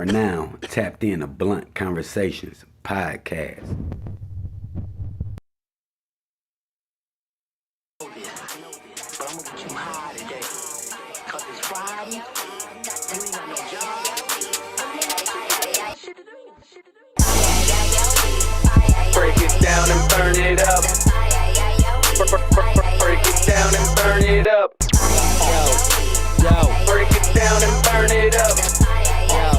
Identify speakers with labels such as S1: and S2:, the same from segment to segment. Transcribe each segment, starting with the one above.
S1: are now tapped in to Blunt Conversations podcast.
S2: Break it down and burn it up. Break it down and burn it up. Yo. Break it down and burn it up. Yo.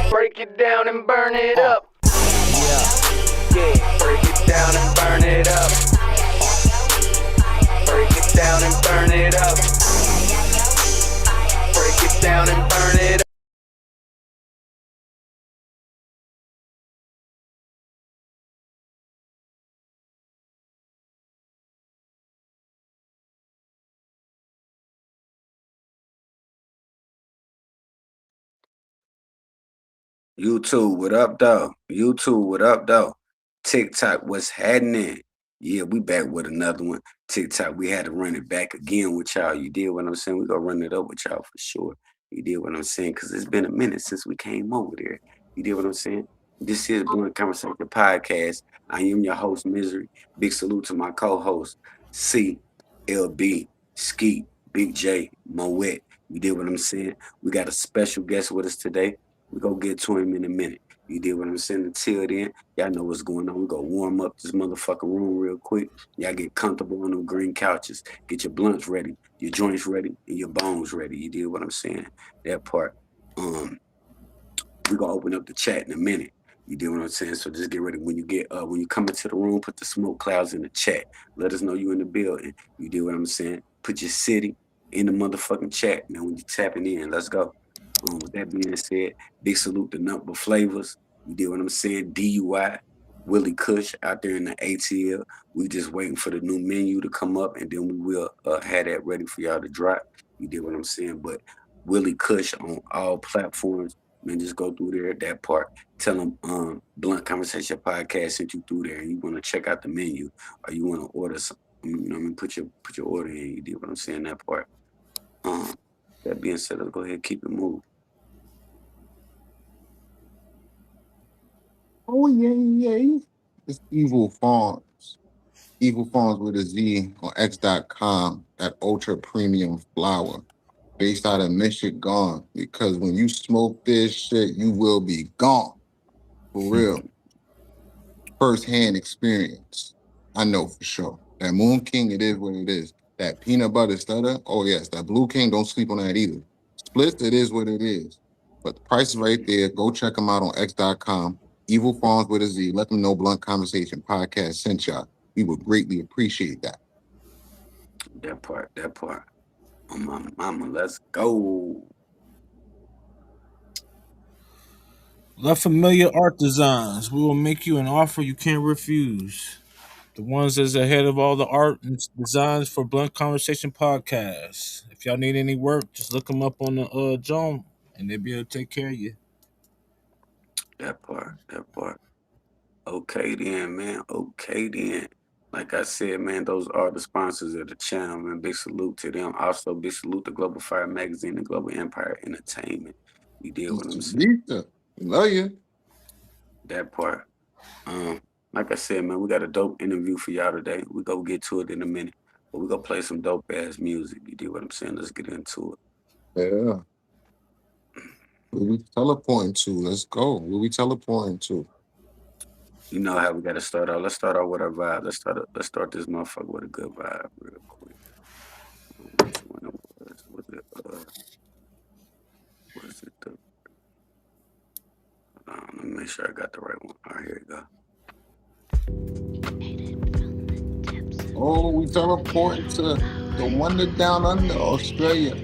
S2: Break it down and burn it up. Yeah. Break it down and burn it up. Break it down and burn it up. Break it down and burn it up.
S1: YouTube, what up, though? YouTube, what up, though? TikTok, what's happening? Yeah, we back with another one. TikTok, we had to run it back again with y'all. You did what I'm saying? We gonna run it up with y'all for sure. You did what I'm saying? Because it's been a minute since we came over there. You did what I'm saying? This is Blunt Conversation Podcast. I am your host, Mizery. Big salute to my co-host, C, LB, Skeet, Big J, Moet. You did what I'm saying? We got a special guest with us today. We gonna get to him in a minute. You did what I'm saying? Until then, y'all know what's going on. We gonna warm up this motherfucking room real quick. Y'all get comfortable on them green couches. Get your blunts ready, your joints ready, and your bones ready. You did what I'm saying? That part. We gonna open up the chat in a minute. You did what I'm saying? So just get ready. When you come into the room, put the smoke clouds in the chat. Let us know you in the building. You did what I'm saying? Put your city in the motherfucking chat. Now when you tapping in, let's go. With that being said, big salute to Number Flavors. You did what I'm saying? DUI, Willie Kush out there in the ATL. We just waiting for the new menu to come up, and then we will have that ready for y'all to drop. You did what I'm saying? But Willie Kush on all platforms. Man, just go through there, that part. Tell them Blunt Conversation Podcast sent you through there, and you want to check out the menu, or you want to order something. You know what I mean? Put your order in. You did what I'm saying? That part. That being said, let's go ahead and keep it moving.
S3: Oh, yeah. It's Evil Farms. Evil Farms with a Z on X.com. That ultra premium flower based out of Michigan. Because when you smoke this shit, you will be gone. For real. First-hand experience. I know for sure. That Moon King, it is what it is. That peanut butter stutter, oh yes. That Blue King, don't sleep on that either. Splits, it is what it is. But the price is right there. Go check them out on X.com. Evil Farms with a Z. Let them know Blunt Conversation Podcast sent y'all. We would greatly appreciate that.
S1: That part. Oh, my mama, let's go.
S4: La Familiar Art Designs. We will make you an offer you can't refuse. The ones that's ahead of all the art and designs for Blunt Conversation Podcast. If y'all need any work, just look them up on the Joan, and they'll be able to take care of you.
S1: That part. Okay then, man. Like I said, man, those are the sponsors of the channel, man. Big salute to them. Also, big salute to Global Fire Magazine and Global Empire Entertainment. You did what I'm saying?
S3: Love you.
S1: That part. Like I said, man, we got a dope interview for y'all today. We go get to it in a minute. But we gonna play some dope ass music. You did what I'm saying? Let's get into it.
S3: Yeah. Where we teleporting to? Let's go. Where we teleporting to?
S1: You know how we gotta start out. Let's start out with our vibe. Let's start this motherfucker with a good vibe real quick. Which one it was? Was it the let me make sure I got the right one. All right, here
S3: we go. Oh, we teleporting to the wonder down under Australia.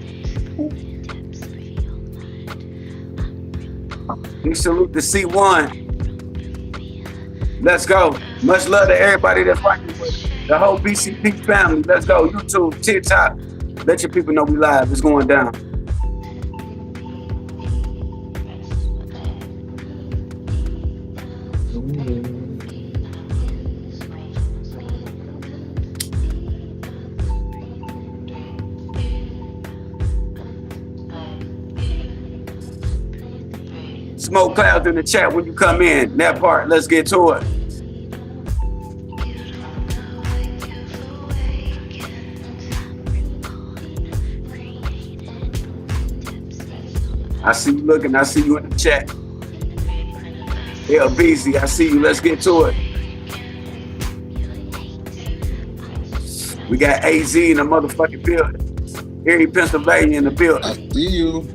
S1: Big salute to C1. Let's go. Much love to everybody that's rocking with the whole BCP family. Let's go. YouTube, TikTok. Let your people know we live. It's going down. smoke clouds in the chat when you come in. That part, let's get to it. I see you looking. I see you in the chat. Yeah, BC, I see you. Let's get to it. We got AZ in the motherfucking building. Erie, Pennsylvania in the building.
S3: I see you.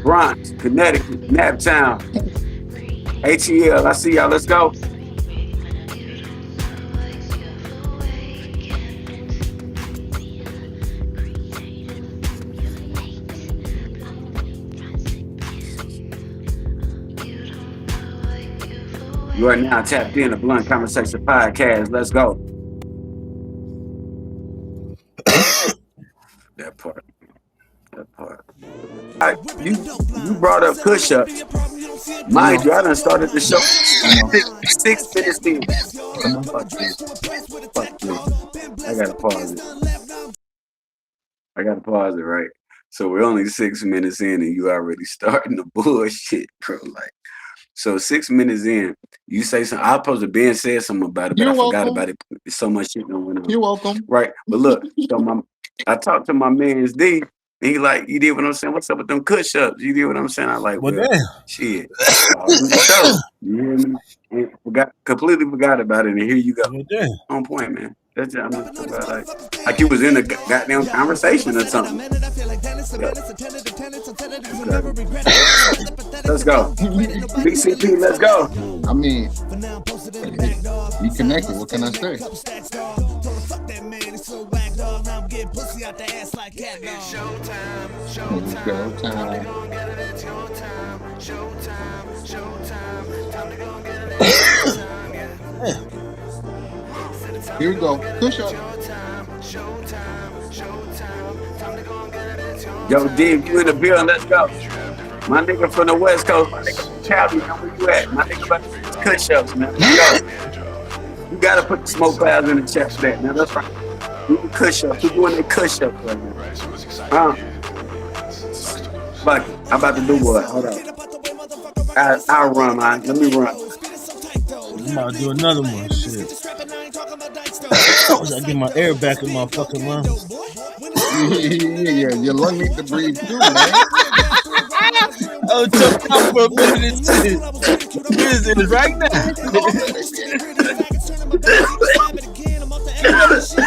S1: Bronx, Connecticut, Naptown, ATL. I see y'all. Let's go. You are now tapped in to Blunt Conversation Podcast. Let's go. That part. You brought up push-ups. Mind you, I done started the show 6 minutes in. Fuck this. I gotta pause it, right? So we're only 6 minutes in and you already starting the bullshit, bro. Like, so 6 minutes in, you say something. I supposed to Ben said something about it, but I forgot about it. There's so much shit going on.
S3: You're welcome.
S1: Right. But look, so I talked to my man's D. And he like, you did what I'm saying? What's up with them cush-ups? You did what I'm saying? I like, well, shit. I'll do the show. You hear me? And completely forgot about it. And here you go. On point, man. That's I'm just about like you was in a goddamn conversation or something. Yeah. Let's go. BCP, let's go.
S3: I mean, we connected. What can I say? Here we go. Push up.
S1: Yo, Dave, you in the building? Let's go. My nigga from the West Coast, my nigga from Cali, man, where you at? My nigga about to push-ups, man. Let's go. You gotta put the smoke clouds in the chat for that, man. That's right. We do push-ups. We're doing that push-ups right now. Fuck it. I'm about to do what? Hold on. I'll run, man. Let me run.
S4: I'm about to do another one. Shit. I gotta get my air back in my fucking lungs.
S3: Yeah, your lung needs to breathe too, man.
S4: Oh, took out for a minute. What is it right now?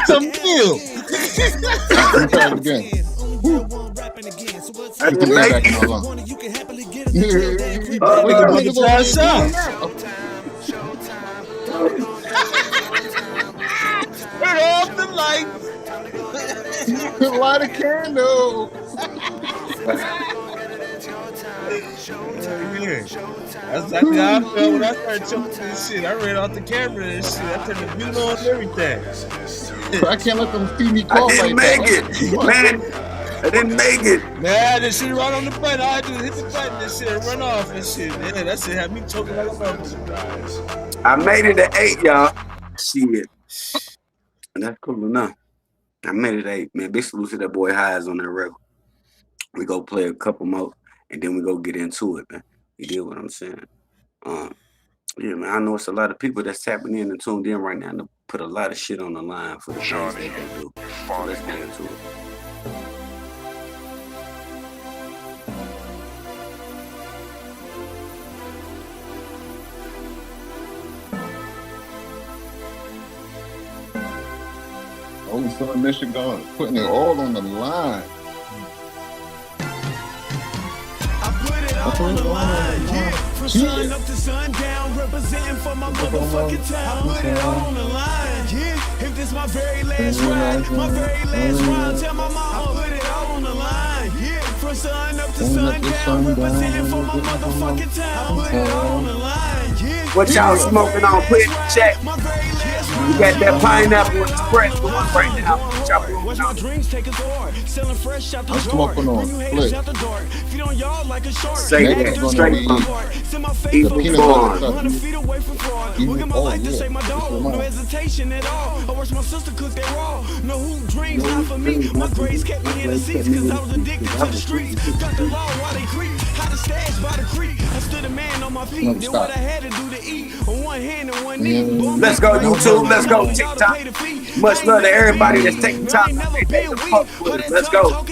S4: Some meal.
S3: Let me try it again.
S1: I didn't make it.
S4: We can make it try a shot. Turn off the light.
S3: Light a candle.
S4: That's exactly how I felt when I started choking this shit. I ran off the camera and shit. I turned the view on and everything.
S3: I can't let them see me call
S1: I didn't
S3: like
S1: make
S3: that.
S1: it, man. I didn't make it.
S4: Man, this shit right on the button. I just hit the button and shit and run off and shit. Yeah, that shit had me choking like a motherfucker.
S1: I made it at 8, y'all. Shit. And that's cool enough. I made it at 8, man. Big salute to that boy Highs on that record. We go play a couple more and then we go get into it, man. You get what I'm saying? Yeah, man, I know it's a lot of people that's tapping in and tuned in right now to put a lot of shit on the line for the things that they do. So let's get into it.
S3: Oh, Southern Michigan putting it all on the line.
S5: I put it all on the line. From sun up to sundown, representing for my motherfucking town. I put it all on the line, yeah. If this my very last ride, my very last ride, tell my mama I put it all on the line, yeah. From sun up to sundown, representing for my motherfucking town. I put it all on the line, yeah.
S1: What y'all smoking on? Put it in the chat.
S5: My very last
S1: We got that pineapple express going right now.
S5: Watch my dreams take us hard. Selling fresh out the
S3: I'm
S5: drawer.
S3: smoking on
S5: Bring you haters
S3: split.
S5: out the dark. Feet on y'all like a shark.
S1: Say
S3: Next
S1: that
S3: is gonna
S1: straight
S3: be
S1: from
S5: Send my
S3: the
S5: faithful
S3: peanut
S1: Farm.
S3: butter stuff.
S5: 100 feet away from fraud. Look at my life to save my dog. No hesitation at all. I watch my sister cook that raw. No hoop dreams not for me. My grades kept me in the seats cause I was addicted to the streets. Got the law while they creep. How to stash by the creek. I stood a man on my feet. Did what I had to do to eat. On one hand and one knee.
S1: Let's go YouTube. Let's go TikTok. Much love to everybody that's taking time to make that fuck with us. Let's go.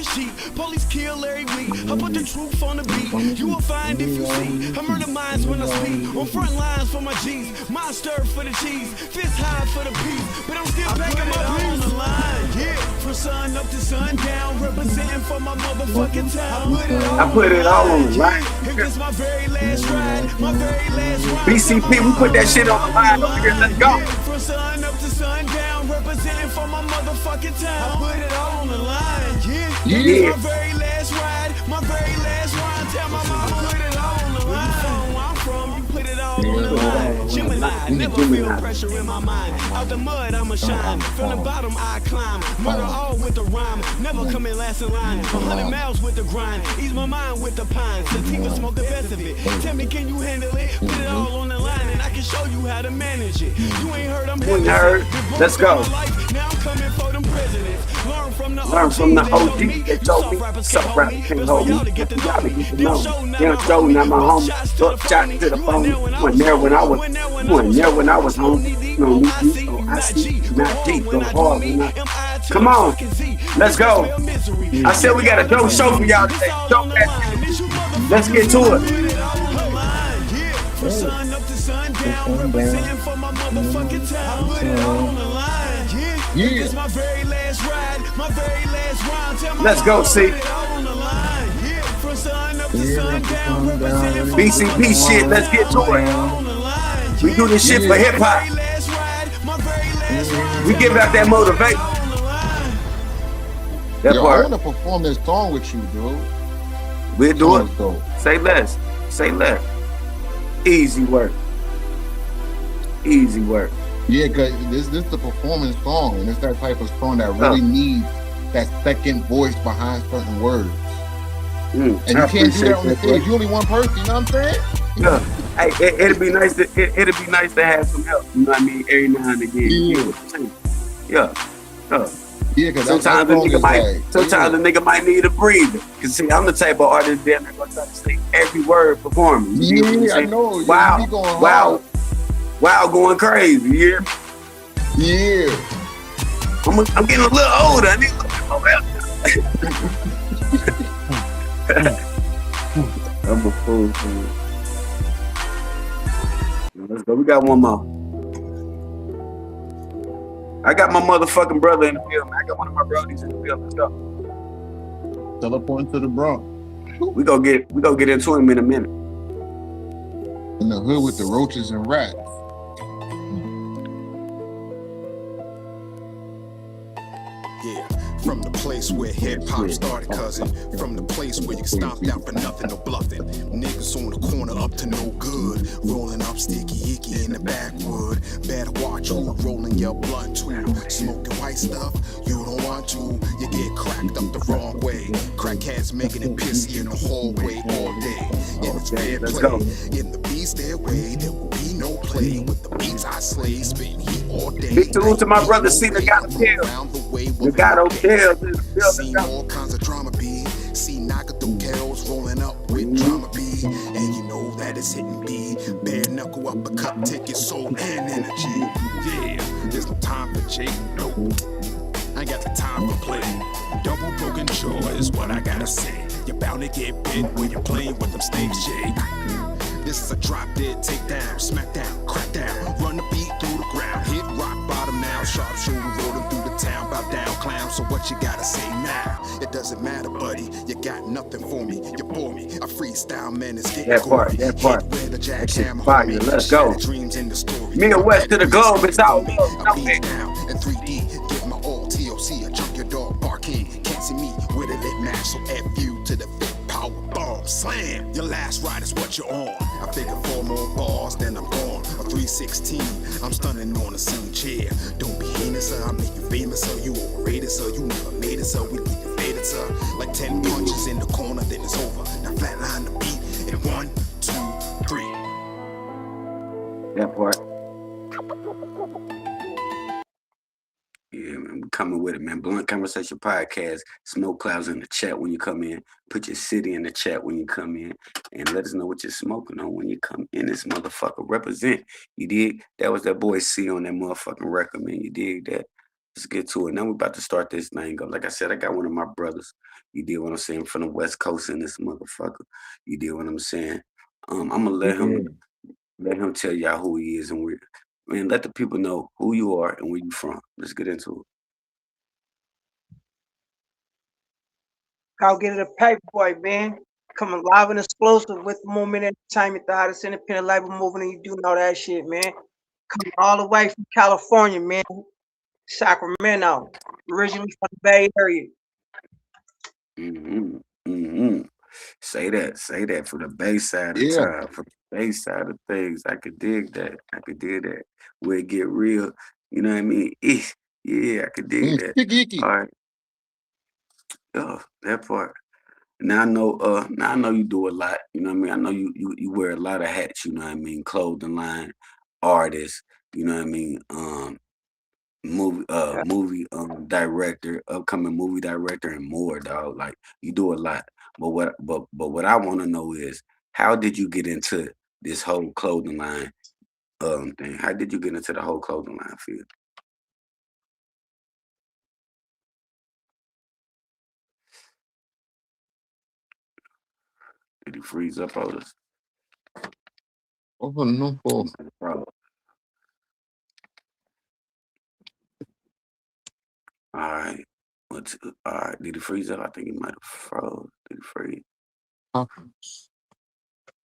S5: Police kill every week. I put the truth on the beat. You will find if you see. I murder minds when I speak. On front lines for my G's. Mind stir for the cheese. Fist high for the peace. But I'm still packing my on the line. Yeah. From sun up to sundown. Representing for my motherfucking town.
S1: I put it all on the line.
S5: If this my very last ride. My very last ride.
S1: BCP, we put that shit on the line over here. Let's go.
S5: From sun up to sundown, representing for my motherfucking town. I put it all on the line, yeah.
S1: Yeah.
S5: My very last ride, my very last ride. Tell my mama, put it all on the line. Where I'm from, you put it all on the line. Gemini, never feel pressure in my mind. Out the mud, I'ma shine. From the bottom, I climb. Murder all with the rhyme. Never come in last in line. 100 miles with the grind. Ease my mind with the pine. Sativa smoke the best of it. Tell me, can you handle it? Put it all on the line and I can show you how to manage it. You ain't heard, I'm
S1: You ain't heard. Let's go.
S5: Now I'm coming for them presidents. Learn from the
S1: OG that told me some rap can't hold me. Y'all need to know. They don't show now my homie. Shot to the phone. You weren't there when I was home. No, I see, not deep, go hard. Come on, let's go. I said we got a dope show for y'all today. Let's get to it.
S5: From sun up to sundown, representing for my motherfucking town. Put it all on the line, yeah. It's my very last ride, my very last ride. Tell my
S1: Let's go, see.
S5: put it all on the line, yeah. From sun up to sundown, representing for
S1: BCP
S5: my
S1: shit, let's get to it. We do this shit for hip hop. We give out that motivation. That
S3: Yo, I
S1: part.
S3: want to perform this song with you, dude.
S1: We'll do it.
S3: Song's dope.
S1: Say less. Say less. Easy work. Easy work.
S3: Yeah, because this is the performance song, and it's that type of song that really needs that second voice behind certain words. And you can't do that on the stage. You only one person, you know what I'm saying?
S1: Yeah. Hey, it'd be nice to have some help. You know what I mean? Every now and again. Yeah.
S3: Yeah, because
S1: sometimes the nigga might need a breather. Cause see, I'm the type of artist that I'm gonna try to sing every word performing.
S3: Yeah, I know.
S1: Wow,
S3: you be going
S1: wow, wow, going crazy. Yeah.
S3: Yeah.
S1: I'm getting a little older. I need a little bit more help. I'm a fool. Let's go. We got one more. I got my motherfucking brother in the field. I got one of my brodies in the field. Let's go.
S3: Teleport to the Bronx.
S1: We go get into him in a minute.
S3: In the hood with the roaches and rats.
S6: Yeah, from the place where hip hop started, cousin. From the place where you stomped out for nothing, no bluffing. Niggas on the corner up to no good. Rolling up sticky icky in the backwood. Better watch who rolling your blunt too. Smoking white stuff, you don't want to. You get cracked up the wrong way. Crackheads making it pissy in the hallway all day. And it's fair play. In the B stairway, there will be no play. With the beats I slay, spitting heat all day.
S1: Big salute to my brother, see the got killed. You got hotels in the field.
S6: Seen all kinds of drama be. See Nagato Kells rolling up with drama B. And you know that it's hitting B. Bare knuckle uppercut, ticket, soul, and energy. Yeah, there's no time for Jake, nope. I ain't got the time for play. Double broken jaw is what I gotta say. You're bound to get bit when you're playing with them snakes, Jake. This is a drop dead, take down, smack down, crack down, run the beat through the ground, hit rock bottom now, sharp shooter rolling through the town, bow down, clown. So what you gotta say now? It doesn't matter, buddy. You got nothing for me. You bore me. I freestyle, man. It's getting
S1: that part. That fire. Let's go.
S6: Dreams in the story.
S1: Me and west to the globe. It's all me.
S6: I beat down in 3D. Give my all TOC. A junkyard dog barking. Can't see me with a lit match. So F you to the big power bomb. bum, slam. Your last ride is what you're on. I figure 4 more bars, then I'm gone. A 316, I'm stunning on the scene chair. Don't be heinous, sir, I make you famous, sir. You overrated, sir, you never made it, sir. We leave you faded, sir. Like 10 punches in the corner, then it's over. Now flatline the beat in 1, 2, 3.
S1: That part. Yeah, man, we coming with it, man. Blunt Conversation Podcast. Smoke clouds in the chat when you come in. Put your city in the chat when you come in. And let us know what you're smoking on when you come in. This motherfucker represent. You dig? That was that boy C on that motherfucking record, man. You dig that? Let's get to it. Now we're about to start this thing up. Like I said, I got one of my brothers. You dig what I'm saying? From the West Coast in this motherfucker. You dig what I'm saying? I'm gonna let him tell y'all who he is and where. Man, let the people know who you are and where you from. Let's get into
S7: I'll get it a paper boy, man. Coming live and explosive with Moment Entertainment, the hottest independent label moving, and you doing all that shit, man. Coming all the way from California, man. Sacramento. Originally from the Bay Area.
S1: it. Say that for the bass side of
S3: Yeah.
S1: time, for the bass side of things. I could dig that. Where it get real, you know what I mean? Yeah, I could dig that.
S3: Icky.
S1: All right. Oh, that part. Now I know you do a lot, you know what I mean? I know you wear a lot of hats, you know what I mean? Clothing line, artist, you know what I mean? Movie director, upcoming movie director, and more, dog. Like you do a lot. But what I want to know is how did you get into this whole clothing line thing? How did you get into the whole clothing line field? Did he freeze up on us?
S3: Oh, no.
S1: All right. All right. Did he freeze up? I think he might have froze. Did he freeze?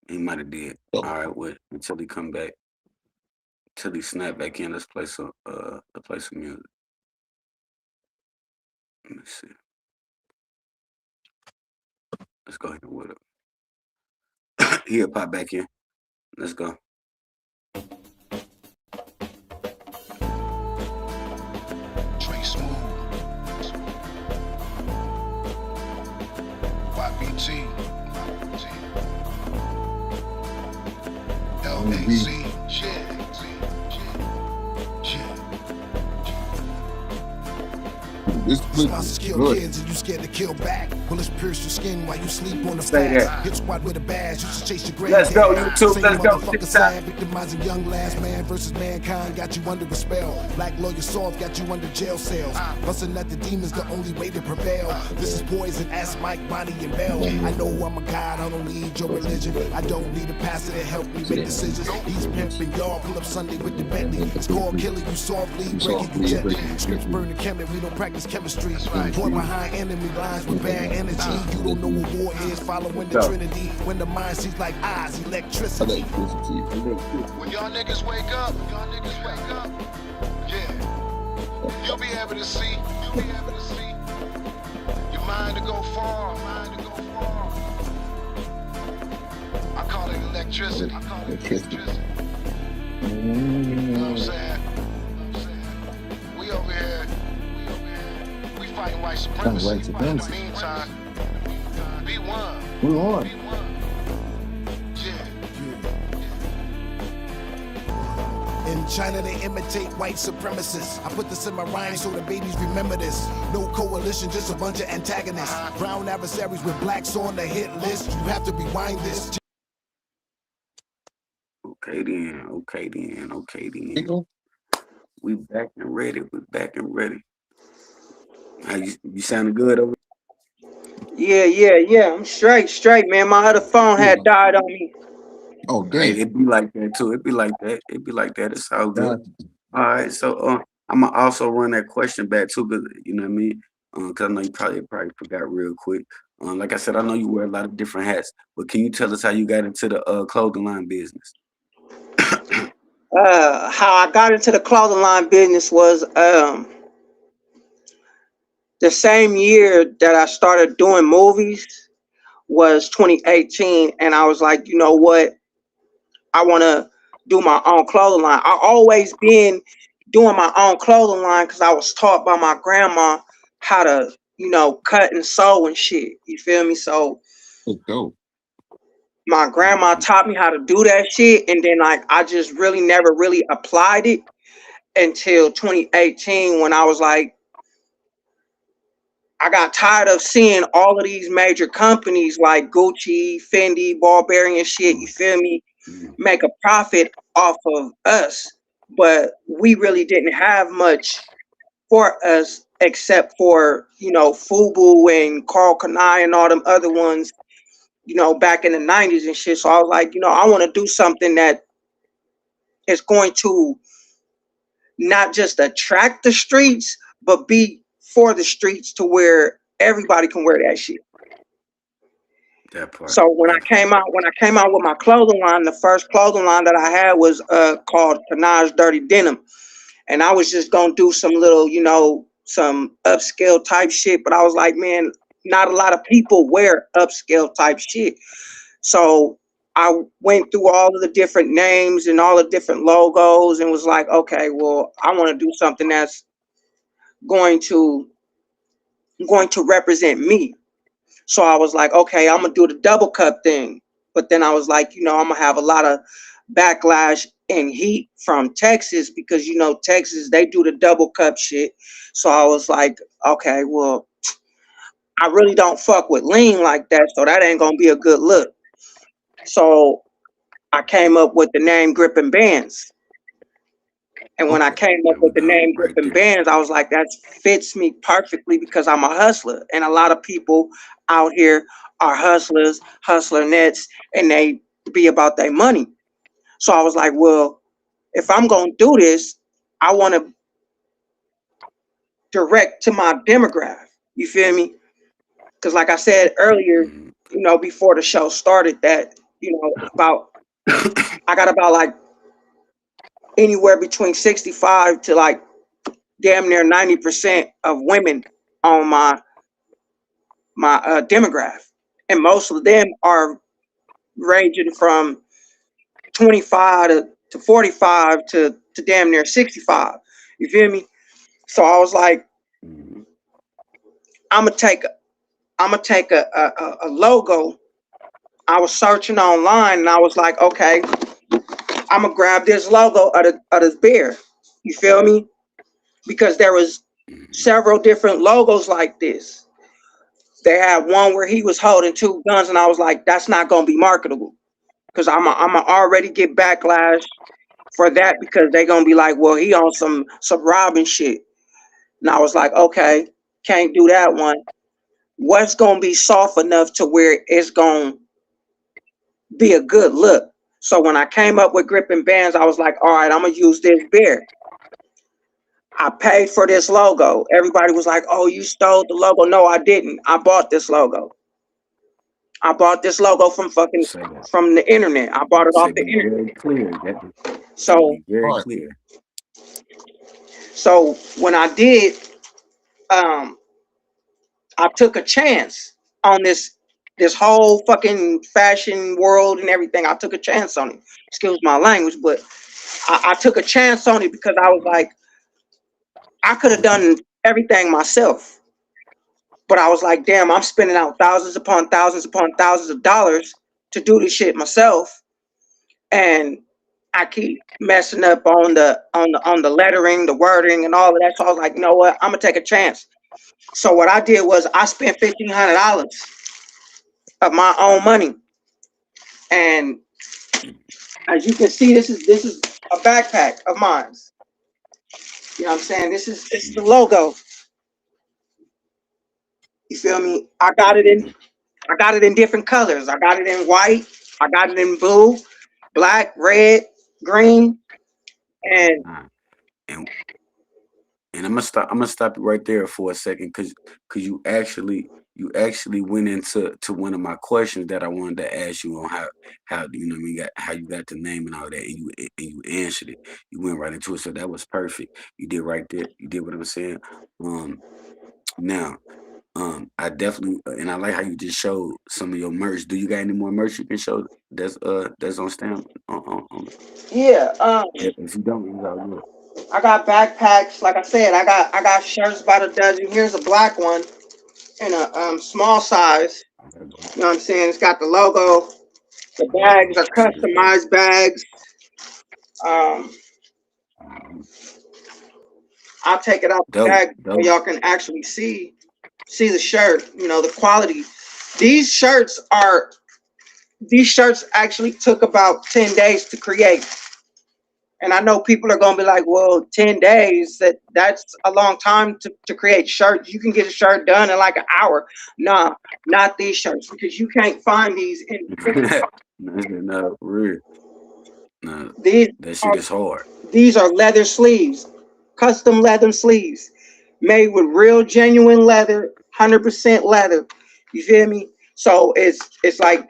S1: He might have did. All right. Well, until he come back, until he snap back in, let's play some music. Let me see. Let's go ahead with it. He'll pop back in. Let's go.
S6: Trey Smooth. YBT. LAC.
S3: This
S6: kill
S3: good.
S6: kids and you scared to kill back. Bullets pierce your skin while you sleep on the
S1: Say
S6: fast.
S1: that.
S6: Hit squad with a badge, used to chase your grave.
S1: Let's go, YouTube.
S6: Same
S1: Let's go.
S6: motherfucker
S1: TikTok.
S6: sad, victimizing young last man versus mankind. Got you under a spell. Black lawyer soft, got you under jail cells. Busting at the demons, the only way to prevail. This is poison, ask Mike, Bonnie, and Bell. I know I'm a god, I don't need your religion. I don't need a pastor to help me make decisions. He's pimping y'all, pull up Sunday with the Bentley. It's called killing you softly, breaking you gently. Scripts burn the chemistry, we don't practice chemistry. Point behind enemy lines with bad energy. You don't know what war is, following the Trinity. When the mind sees like eyes, electricity.
S8: When y'all niggas wake up, yeah, you'll be able to see, your mind to go far, I call it electricity, You know what I'm saying? We over here, we fighting white supremacy. In the meantime, be one.
S3: Move on.
S6: In China, they imitate white supremacists. I put this in my rhyme so the babies remember this. No coalition, just a bunch of antagonists. Brown adversaries with blacks on the hit list. You have to rewind this.
S1: Okay then. We back and ready. How you sounding good over?
S7: Yeah. I'm straight, man. My other phone had died on me.
S3: Oh,
S1: Hey,
S3: damn.
S1: it be like that too. It be like that. It's all good. All right, so I'm gonna also run that question back too, because you know what I mean. Because I know you probably forgot real quick. Like I said, I know you wear a lot of different hats, but can you tell us how you got into the clothing line business?
S7: How I got into the clothing line business was the same year that I started doing movies was 2018, and I was like, you know what? I want to do my own clothing line. I always been doing my own clothing line because I was taught by my grandma how to, cut and sew and shit. You feel me? So
S3: That's dope.
S7: my grandma taught me how to do that shit, and then like I just really never really applied it until 2018 when I was like, I got tired of seeing all of these major companies like Gucci, Fendi, Barbarian shit, you feel me, make a profit off of us. But we really didn't have much for us except for, Fubu and Carl Kanai and all them other ones, back in the 90s and shit. So I was like, I want to do something that is going to not just attract the streets, but be for the streets to where everybody can wear that shit.
S1: That part.
S7: So when I came out with my clothing line, the first clothing line that I had was called Kanaj Dirty Denim. And I was just gonna do some little, some upscale type shit. But I was like, man, not a lot of people wear upscale type shit. So I went through all of the different names and all the different logos and was like, okay, well, I want to do something that's going to represent me. So I was like, okay, I'm gonna do the double cup thing. But then I was like, I'm gonna have a lot of backlash and heat from Texas because Texas, they do the double cup shit. So I was like, okay, well, I really don't fuck with lean like that, so that ain't gonna be a good look. So I came up with the name Grippin Bandz. And when I came up with the name Grippin Bandz, I was like, that fits me perfectly because I'm a hustler. And a lot of people out here are hustlers, hustlernettes, and they be about their money. So I was like, well, if I'm going to do this, I want to direct to my demographic. You feel me? Because like I said earlier, before the show started that, about, I got about like anywhere between 65 to like damn near 90% of women on my demographic, and most of them are ranging from 25 to 45 to damn near 65. You feel me? So I was like, I'm gonna take a logo. I was searching online and I was like, okay, I'm gonna grab this logo of this bear. You feel me? Because there was several different logos like this. They had one where he was holding two guns, and I was like, that's not gonna be marketable because I'm already get backlash for that because they're gonna be like, well, he on some robbing shit. And I was like, okay, can't do that one. What's gonna be soft enough to where it's gonna be a good look? So when I came up with Grippin Bandz, I was like, all right, I'm gonna use this bear. I paid for this logo. Everybody was like, oh, you stole the logo. No, I didn't. I bought this logo. I bought this logo from the internet. I bought it off the internet.
S1: Very clear.
S7: So
S1: very clear.
S7: So when I did, I took a chance on this whole fucking fashion world and everything. I took a chance on it. Excuse my language, but I took a chance on it because I was like, I could have done everything myself. But I was like, damn, I'm spending out thousands upon thousands of dollars to do this shit myself. And I keep messing up on the lettering, the wording, and all of that. So I was like, you know what? I'm gonna take a chance. So what I did was I spent $1,500 of my own money, and as you can see, this is a backpack of mine. You know what I'm saying? This is the logo. You feel me? I got it in different colors. I got it in white. I got it in blue, black, red, green, and
S1: I'm gonna stop you right there for a second because you actually went into one of my questions that I wanted to ask you on how how you got the name and all that, and you answered it. You went right into it, so that was perfect. You did right there. You did what I'm saying. Now I definitely and I like how you just showed some of your merch. Do you got any more merch you can show that's on stamp?
S7: Yeah.
S1: If you don't, you got look.
S7: I got backpacks. Like I said, I got shirts by the dozen. Here's a black one in a small size. You know what I'm saying? It's got the logo. The bags are
S1: Shit is dope.
S7: customized bags. Um, I'll take it out the
S1: Dope,
S7: bag so
S1: dope.
S7: y'all can actually see the shirt. You know, the quality. These shirts are these shirts actually took about 10 days to create. And I know people are gonna be like, well, 10 days, that's a long time to create shirts. You can get a shirt done in like an hour. Nah, not these shirts, because you can't find these in
S1: No, for real. No,
S7: these
S1: that shit
S7: are
S1: is hard.
S7: these are leather sleeves, custom leather sleeves, made with real genuine leather, 100% leather. You feel me? So it's like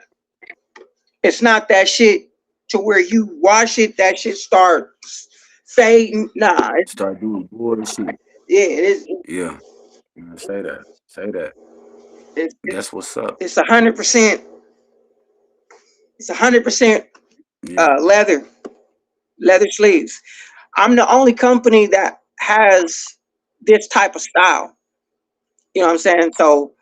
S7: it's not that shit to where you wash it, that shit starts fading. Nah,
S1: Start doing bullshit.
S7: yeah, it is.
S1: Yeah, say that. Say that.
S7: It's
S1: That's what's up.
S7: it's 100%. It's 100%
S1: Yeah.
S7: leather sleeves. I'm the only company that has this type of style. You know what I'm saying? So,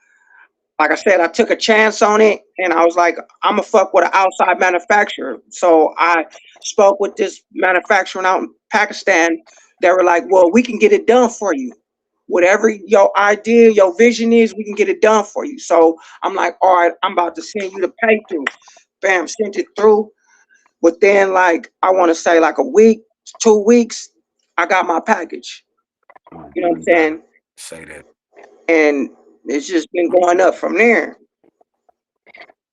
S7: like I said, I took a chance on it, and I was like, I'm gonna fuck with an outside manufacturer. So I spoke with this manufacturer out in Pakistan. They were like, well, we can get it done for you. Whatever your idea, your vision is, we can get it done for you. So I'm like, all right, I'm about to send you the pay through. Bam, sent it through. Within like, I want to say like a week, 2 weeks, I got my package. You know what I'm saying?
S1: Say that.
S7: And it's just been going up from there.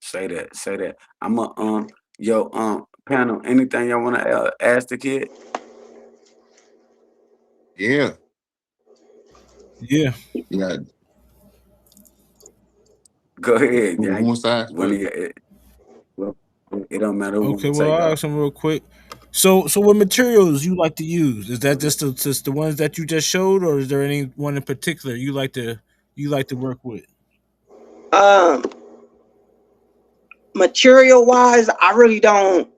S1: Say that. Say that. I'm a yo panel. Anything y'all want to ask the kid?
S3: Yeah.
S4: Yeah.
S3: Yeah.
S1: Go ahead.
S3: Who
S1: Yeah.
S3: wants to ask
S1: When
S3: first?
S1: well, it don't matter who
S4: Okay.
S1: will
S4: Well,
S1: take
S4: I'll
S1: off.
S4: ask them real quick. So what materials you like to use? Is that just the ones that you just showed, or is there any one in particular you like to work with?
S7: Um, Material wise, I really don't.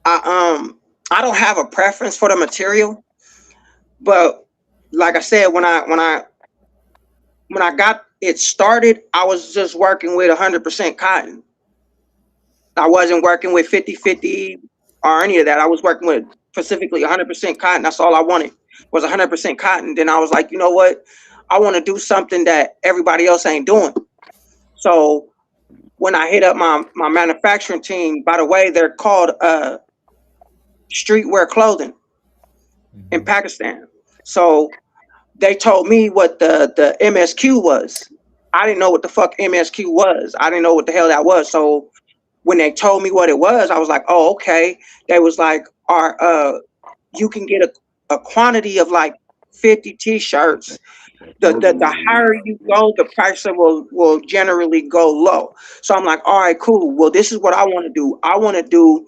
S7: I don't have a preference for the material, but like I said, when I got it started, I was just working with 100% cotton. I wasn't working with 50/50 or any of that. I was working with specifically 100% cotton. That's all I wanted was 100% cotton. Then I was like, you know what? I want to do something that everybody else ain't doing. So when I hit up my manufacturing team, by the way, they're called streetwear clothing in
S4: Mhm.
S7: Pakistan. So they told me what the MSQ was. I didn't know what the fuck MSQ was. I didn't know what the hell that was. So when they told me what it was, I was like, oh, okay. They was like, you can get a quantity of like 50 t-shirts. The higher you go, the price will generally go low. So I'm like, all right, cool. Well, this is what I want to do. I want to do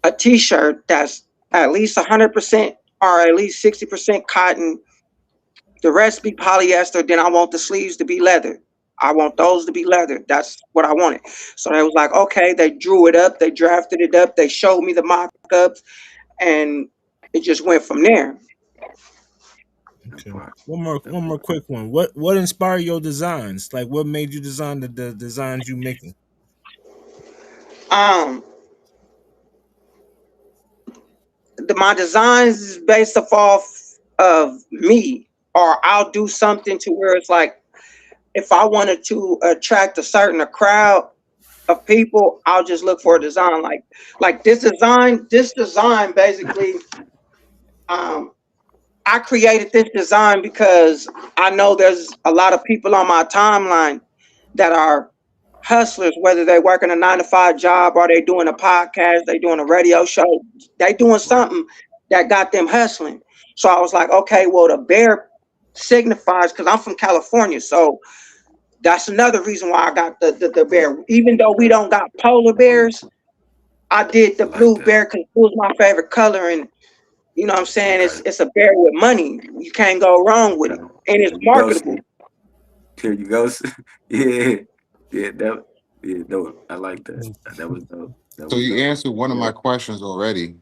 S7: a t-shirt that's at least 100% or at least 60% cotton, the rest be polyester. Then I want the sleeves to be leather. I want those to be leather. That's what I wanted. So they was like, okay, they drew it up, they drafted it up, they showed me the mock-ups, and it just went from there.
S4: Okay. One more quick one. What inspired your designs? Like what made you design the designs you making?
S7: Um, my designs is based off of me, or I'll do something to where it's like if I wanted to attract a certain crowd of people, I'll just look for a design like this design. This design basically, um, I created this design because I know there's a lot of people on my timeline that are hustlers, whether they're working a 9 to 5 job or they doing a podcast, they doing a radio show, they doing something that got them hustling. So I was like, okay, well, the bear signifies because I'm from California, so that's another reason why I got the bear. Even though we don't got polar bears, I did
S1: I
S7: the
S1: like
S7: blue
S1: that.
S7: bear because it was my favorite color, and you know what I'm saying?
S1: Okay.
S7: It's a bear with money. You can't go wrong with it.
S1: Okay.
S7: And it's
S1: There you go,
S7: marketable.
S1: Ski. Here you go. Yeah, yeah, yeah, dope. I like that. That was dope. That
S3: So
S1: was
S3: you
S1: dope.
S3: answered one of
S1: Yeah,
S3: my questions already.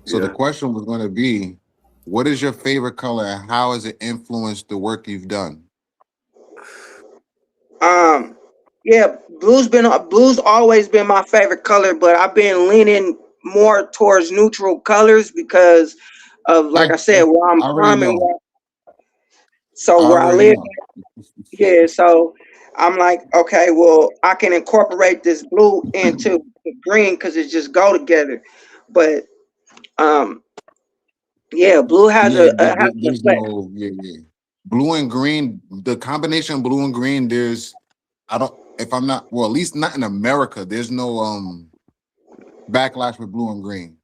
S3: So the
S1: yeah.
S3: question was going to be, what is your favorite color and how has it influenced the work you've done?
S7: Um, yeah, blue's always been my favorite color, but I've been leaning more towards neutral colors because of, like I said, where I'm
S3: I already
S7: from and
S3: know.
S7: so
S3: I
S7: where I
S3: already
S7: live.
S3: know.
S7: Yeah, so I'm like, okay, well, I can incorporate this blue into the green because it just go together. But um, yeah, blue has
S3: Yeah,
S7: has an
S3: there's
S7: effect.
S3: no, yeah, yeah. Blue and green, the combination of blue and green, I don't, if I'm not, well, at least not in America, there's no backlash with blue and green.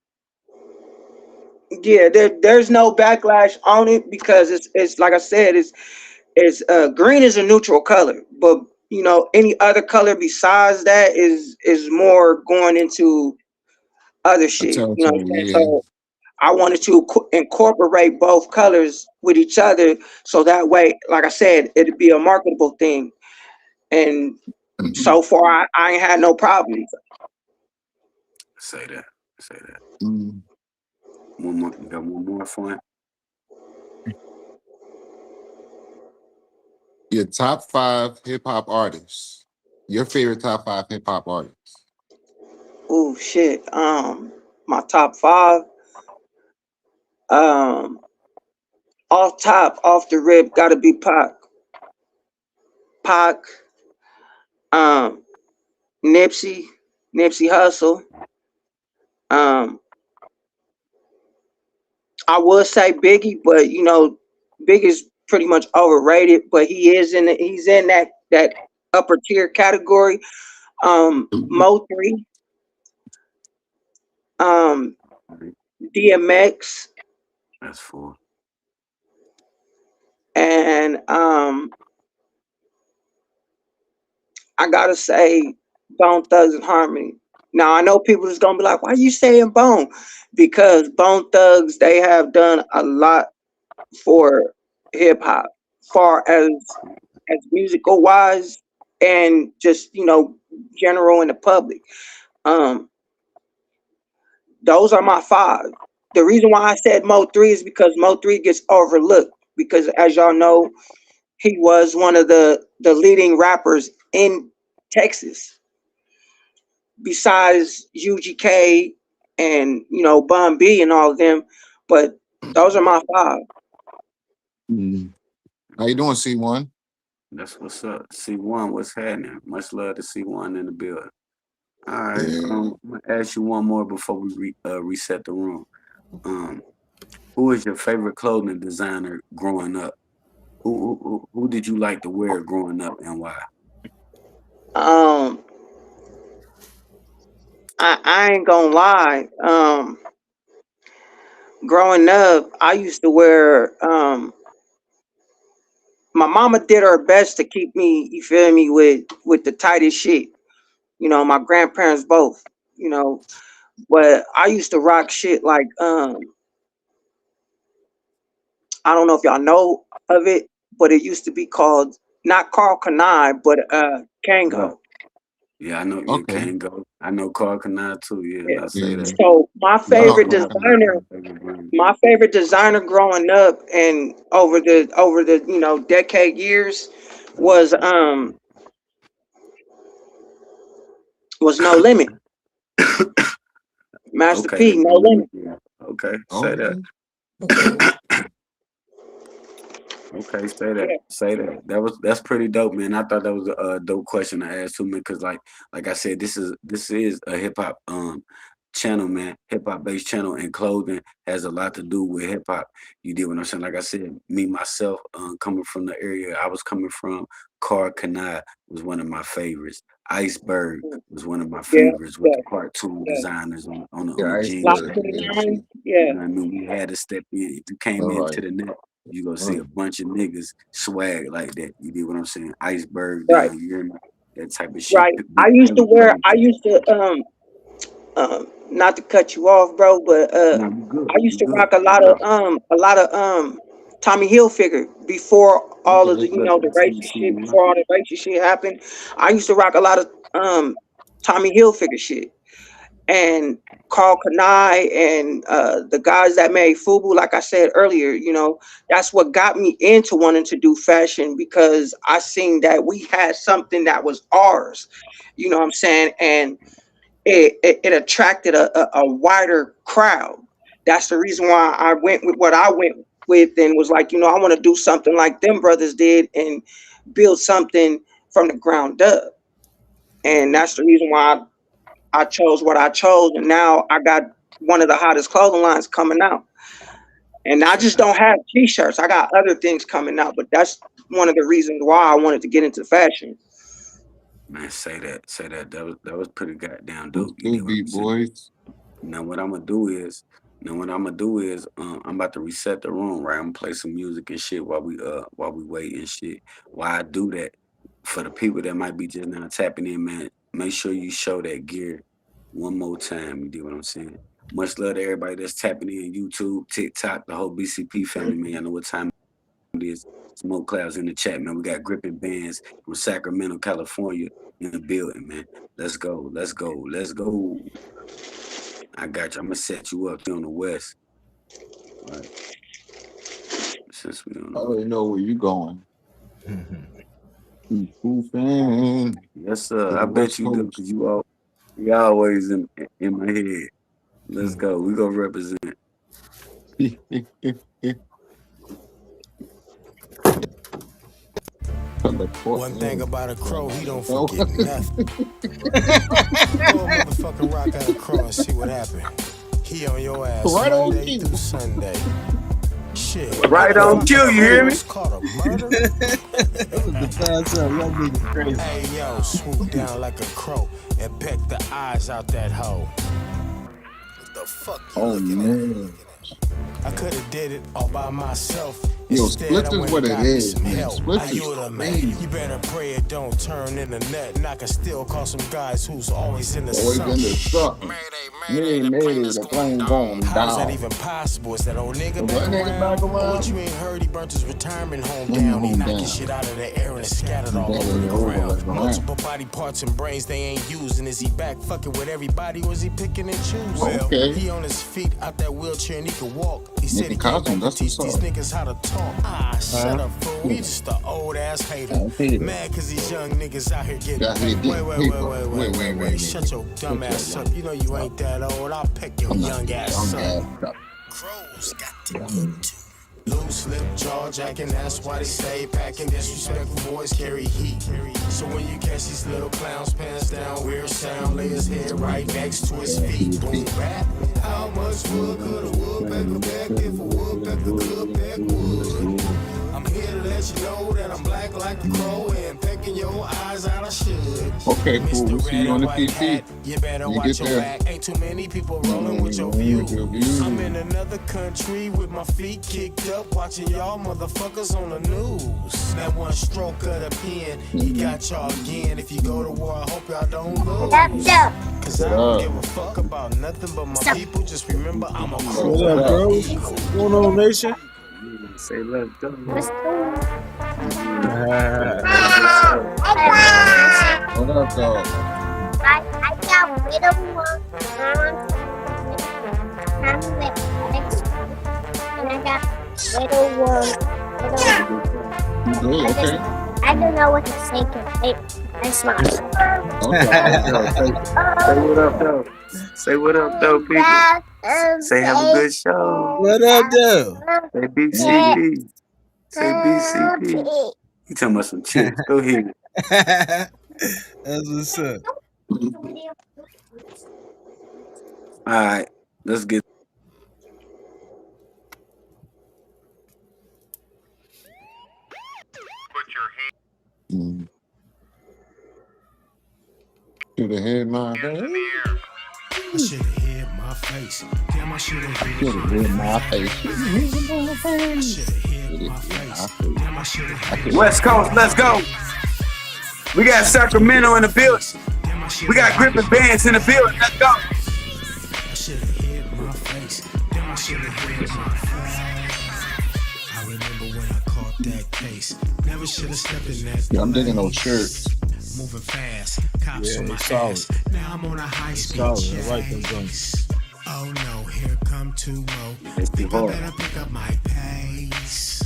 S7: Yeah, there's no backlash on it because it's like I said, it's green is a neutral color, but any other color besides that is more going into other
S3: A
S7: shit. You know what I'm
S3: territory,
S7: saying?
S3: yeah.
S7: So I wanted to incorporate both colors with each other, so that way, like I said, it'd be a marketable thing. And so far, I ain't had no problems.
S1: Say that. Say that.
S3: Mm.
S1: One more. You got one more fun.
S3: Your top 5 hip hop artists. Your favorite top 5 hip hop artists.
S7: Oh shit. My top five. Um, off the rip, gotta be Pac. Pac. Um, Nipsey, Nipsey Hussle. Um, I would say Biggie, but Big is pretty much overrated. But he's in that upper tier category. Mo 3, um, DMX,
S1: That's 4.
S7: and I gotta say Bone Thugs and Harmony. Now I know people is gonna be like, "Why you saying Bone?" Because Bone Thugs they have done a lot for hip hop, far as musical wise, and just general in the public. Um, those are my five. The reason why I said Mo 3 is because Mo 3 gets overlooked because, as y'all know, he was one of the leading rappers in Texas, besides UGK and Bun B and all of them. But those are my five.
S3: Mm. How you doing, C1?
S1: That's what's up. C1, what's happening? Much love to C1 in the building. All right.
S3: Yeah.
S1: I'm gonna ask you one more before we reset the room. Um, who is your favorite clothing designer growing up? Who did you like to wear growing up and why?
S7: Um, I ain't gonna lie. Growing up, I used to wear. My mama did her best to keep me, you feel me, with the tightest shit. My grandparents both. You know, but I used to rock shit like I don't know if y'all know of it, but it used to be called not Carl Kanai, but
S1: Right.
S7: Kango.
S1: Yeah, I know. Yeah,
S3: Okay.
S1: can't go. I know Carl Kanai too. Yeah,
S7: Yeah.
S1: I say
S3: Yeah.
S1: that.
S7: So my
S3: Yeah, I know
S7: favorite
S1: Carl
S3: Carl
S1: Kanai is
S3: Kanai.
S7: designer,
S1: my favorite brand.
S7: my favorite designer growing up and over the decade years was No Limit. Master
S1: Okay,
S7: P,
S1: the
S7: No
S1: No
S7: Limit.
S1: Limit. Yeah. Okay, say that.
S3: Okay. Okay.
S1: Okay, say that.
S7: Yeah.
S1: Say that. That's pretty dope, man. I thought that was a dope question to ask too, man. Because like I said, this is a hip hop channel, man. Hip hop based channel, and clothing has a lot to do with hip hop. You did what I'm saying. Like I said, me myself, coming from the area I was coming from, Car Kanai was one of my favorites. Iceberg was one of my
S7: Yeah.
S1: favorites with
S7: Yeah.
S1: the cartoon
S7: Yeah.
S1: designers on
S3: Yeah,
S1: the jeans
S7: Block
S1: and
S3: iceberg.
S1: the
S3: Yeah.
S1: t-shirt.
S7: 29. Yeah.
S1: You know what I mean? We had to step in. If you came
S3: All
S1: into
S3: right.
S1: the net, you gonna
S3: All
S1: see
S3: right.
S1: a bunch of niggas swag like that. You get what I'm saying? Iceberg
S7: Right.
S1: down, you hear me? That type of shit.
S7: Right.
S1: Big Pimp
S7: I
S1: Crazy.
S7: used to not to cut you off, bro, but
S1: No, you good.
S7: I used
S1: You
S7: to
S1: good.
S7: rock a
S1: Keep
S7: lot
S1: it
S7: of
S1: up.
S7: a lot of Tommy Hilfiger before all of
S1: Okay,
S7: the,
S1: let's
S7: you know,
S1: look
S7: the
S1: at some
S7: racist
S1: shit,
S7: shit,
S1: man.
S7: before all the racist shit happened. I used to rock a lot of Tommy Hilfiger shit and Carl Kanai and the guys that made Fubu. Like I said earlier, you know, that's what got me into wanting to do fashion, because I seen that we had something that was ours. You know what I'm saying? And it attracted a wider crowd. That's the reason why I went with what I went with, and was like, you know, I want to do something like them brothers did and build something from the ground up. And that's the reason why I chose what I chose. And now I got one of the hottest clothing lines coming out. And I just don't have t-shirts. I got other things coming out, but that's one of the reasons why I wanted to get into fashion.
S1: Man, say that. That was pretty goddamn
S3: Who's
S1: dope. You
S3: two
S1: know what I'm
S3: beat
S1: saying?
S3: boys?
S1: Now what I'm gonna do is, I'm about to reset the room, right? I'm gonna play some music and shit while we wait and shit. Why I do that, for the people that might be just now tapping in, man, make sure you show that gear one more time. You do what I'm saying? Much love to everybody that's tapping in, YouTube, TikTok, the whole BCP family, man. Y'all know what time it is. Smoke clouds in the chat, man. We got Grippin Bandz from Sacramento, California in the building, man. Let's go. I got you. I'm gonna set you up here on the west. All right. Since we don't
S3: I
S1: know.
S3: already know where you going. Cool fan.
S1: Yes,
S3: To
S1: sir.
S3: the
S1: I bet
S3: West
S1: you do,
S3: Coast.
S1: because you always in my head. Let's go. We gonna represent.
S5: One thing about a crow, he don't forget nothing. Throw a motherfucking rock at a crow and see what happened. He on your ass
S3: Right on
S5: Monday
S3: cue.
S5: through Sunday. Shit.
S1: Right on cue, you hear me?
S5: Was caught a murder.
S4: That was the fast up. Y'all niggas crazy.
S5: Hey yo, swoop down like a crow and peck the eyes out that hoe. What the fuck you
S3: Oh
S5: looking
S3: man.
S5: at? I could've did it all by myself.
S3: Yo,
S5: Instead,
S3: splits
S5: I
S3: is
S5: went
S3: what
S5: and
S3: it
S5: got me
S3: is,
S5: some
S3: man.
S5: help.
S3: Splits
S5: Now
S3: is
S5: you the
S3: crazy.
S5: man. You better pray it don't turn into nut. And I can still call some guys who's always in the
S3: Always
S5: sun.
S3: in the something. Mayday, the plane going
S5: How's that
S3: down.
S5: even possible? Is that old nigga
S3: The
S5: back
S3: what nigga back
S5: around? Or
S3: around?
S5: what you ain't heard? He burnt his retirement home
S3: Bring your
S5: down. He
S3: home
S5: knocking
S3: down.
S5: shit out of the air and it's scattered all
S3: Scattered
S5: over the
S3: over
S5: ground.
S3: the ground.
S5: Multiple body parts and brains they ain't using. Is he back fucking with everybody, or is he picking and choosing? Well,
S3: Okay.
S5: he on his feet out that wheelchair and he can walk. He said he
S3: Making
S5: came
S3: costumes,
S5: back to
S3: that's
S5: teach
S3: what's
S5: these
S3: up.
S5: niggas how to talk. Ah, shut up, fool. You just a old ass hater. Mad cause these young niggas out here getting
S3: Got here
S5: paid.
S3: getting paper.
S5: Wait. Shut your dumb ass up. You know you ain't that old. I'll peck your
S3: I'm not
S5: young ass up.
S3: young ass.
S5: Crows got to eat too. Loose lip, jaw jacking, that's why they stay packing. Disrespectful boys carry heat. So when you catch these little clowns, pants down, weird sound, lay his head right next to his feet. Boom, rap. How much wood could a woodpecker peck if a woodpecker could peck wood? I'm here to let you know that I'm black like the crow and pecking your eyes out. I should.
S3: Okay, cool. We'll see you on the PC.
S5: You better
S3: You
S5: watch
S3: get
S5: your
S3: there.
S5: back. Ain't too many people rolling with your views. I'm in another country with my feet kicked up, watching y'all motherfuckers on the news. That one stroke of the pen, he got y'all again. If you go to war, I hope y'all don't lose. Cause I don't give a fuck about nothing but my people. Just remember I'm a crow.
S4: What up, bro? What's going on, nation?
S1: Say let's go.
S3: What up, dog?
S9: I got rid of one. I'm with Alex. And I got rid of one.
S3: You good? Okay.
S9: I don't know what to say. I smart.
S1: Say what up, though. Say what up, though, people. Say have a good show.
S4: What up, though?
S1: Say BCP. Say BCP. You talking about some chicks. Go ahead.
S4: That's what's up.
S1: All right. Let's get.
S3: Should have hit my face.
S5: I should've hit my face. Damn, I should've hit
S3: Should have hit my face.
S5: I should've hit my face. Damn, I should've hit
S1: West Coast, let's go. We got Sacramento in the building. We got Grippin Bandz in the building. Let's go.
S5: I should've hit my face. Damn, I should've hit my face. I remember face. Never should have stepped in that.
S3: Yeah, I'm digging those shirts.
S5: Moving fast, cops
S4: Yeah,
S5: on my
S4: they solid.
S5: ass. Now I'm on a high speed
S4: Solid. I like them
S5: chase. Oh no, here come two more.
S1: It's too
S5: Think I
S1: hard.
S5: better pick up my pace.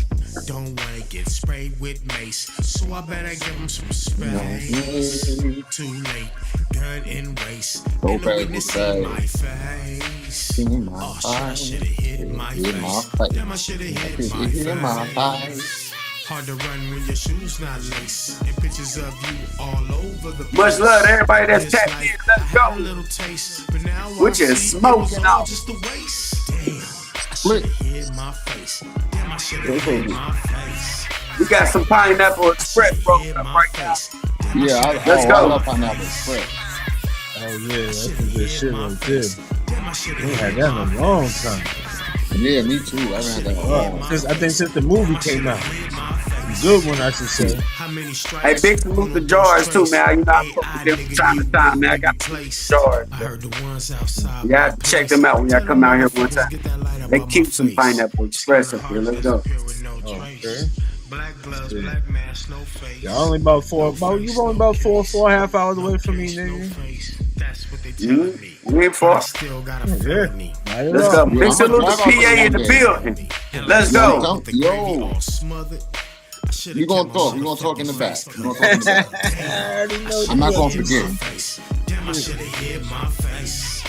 S5: Don't wanna get sprayed with mace, so I better give him some space. Too late, gun in waist,
S3: Go
S5: and the
S3: back
S5: witness see
S3: inside.
S5: my face.
S3: See my
S5: Oh shit, I
S3: eyes.
S5: should've hit my
S3: Hit my
S5: face.
S3: face.
S5: Damn, I should've hit my
S3: Hit my
S5: face.
S3: eyes.
S5: Hard to run when your shoes not laced, and pictures of you all over the place.
S1: Much love to everybody that's
S5: This
S1: tapped
S5: life,
S1: in. Let's
S5: I had a
S1: go.
S5: little taste, but now
S1: We
S5: I
S1: just
S5: see it
S1: smoking
S5: was all
S1: out.
S5: just a waste. Damn, I
S3: Split.
S5: should've hit my face. Damn, I should've hit my face.
S1: We got some Pineapple Express broken
S5: Hit
S1: up
S5: my
S1: right now.
S5: face. Damn,
S3: Yeah,
S5: should've
S1: Let's
S3: I
S1: go.
S3: love Pineapple Express.
S4: Oh yeah, that's some good shit right there.
S5: Damn, I should've
S4: We
S5: hit
S4: had that in
S5: my
S4: a long time.
S3: Yeah, me too. I haven't had that in a long time.
S4: I think since the movie came out. Good one, I should say.
S1: Hey, big salute to George too, man. You know, I fuck with them from time to time, man. I got to George.
S5: I heard the ones outside.
S1: You have to check them out when y'all come out here one time. They keep some Pineapple Express up here. Let's go.
S4: Okay.
S5: Black gloves, black mask, no face.
S4: Y'all only about four and a half hours away from me, nigga.
S5: That's what they telling me.
S1: We ain't far.
S5: Still got a
S4: Yeah.
S5: felony.
S4: Not at
S1: Let's
S4: all.
S1: go. Big salute to PA in the building. Let's go.
S3: Yo, you gonna talk. You gonna talk in the back. You gonna talk in the back.
S4: I already know
S3: I'm not gonna forget.
S5: Damn, I should have hit my face.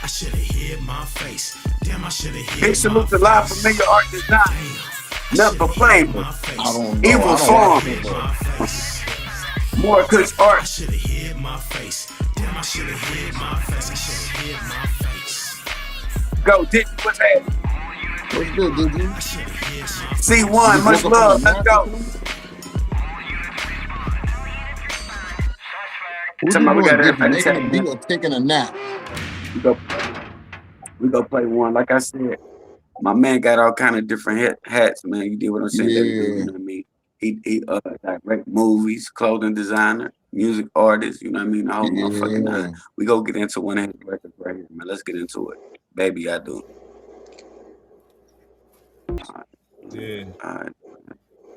S5: I should have hit my face. Damn, I should have hit
S1: Big salute to Live Familiar Art Design. Nothing but flavor.
S3: I don't know.
S1: Evil
S3: I don't
S1: Farm.
S3: like it,
S1: More Kush
S5: I
S1: Art.
S5: should have hit my face. Damn, I should have hit my face. I should have hit my face.
S1: Go, Dick. What's happening?
S3: What's good, dude?
S5: I should have hit my face.
S1: C1, much love. Let's go.
S3: Who's
S1: Somebody we got
S3: doing?
S1: everybody
S3: Making a
S1: tapping
S3: beat
S1: in.
S3: or taking a nap?
S1: We go play one. Like I said, my man got all kind of different hats, man. You did what I'm saying? That he do, you know what I mean? He direct movies, clothing designer, music artist, you know what I mean? The whole motherfucking nine. We go get into one of his records right here, man. Let's get into it. Baby, I do.
S4: Yeah.
S1: All right.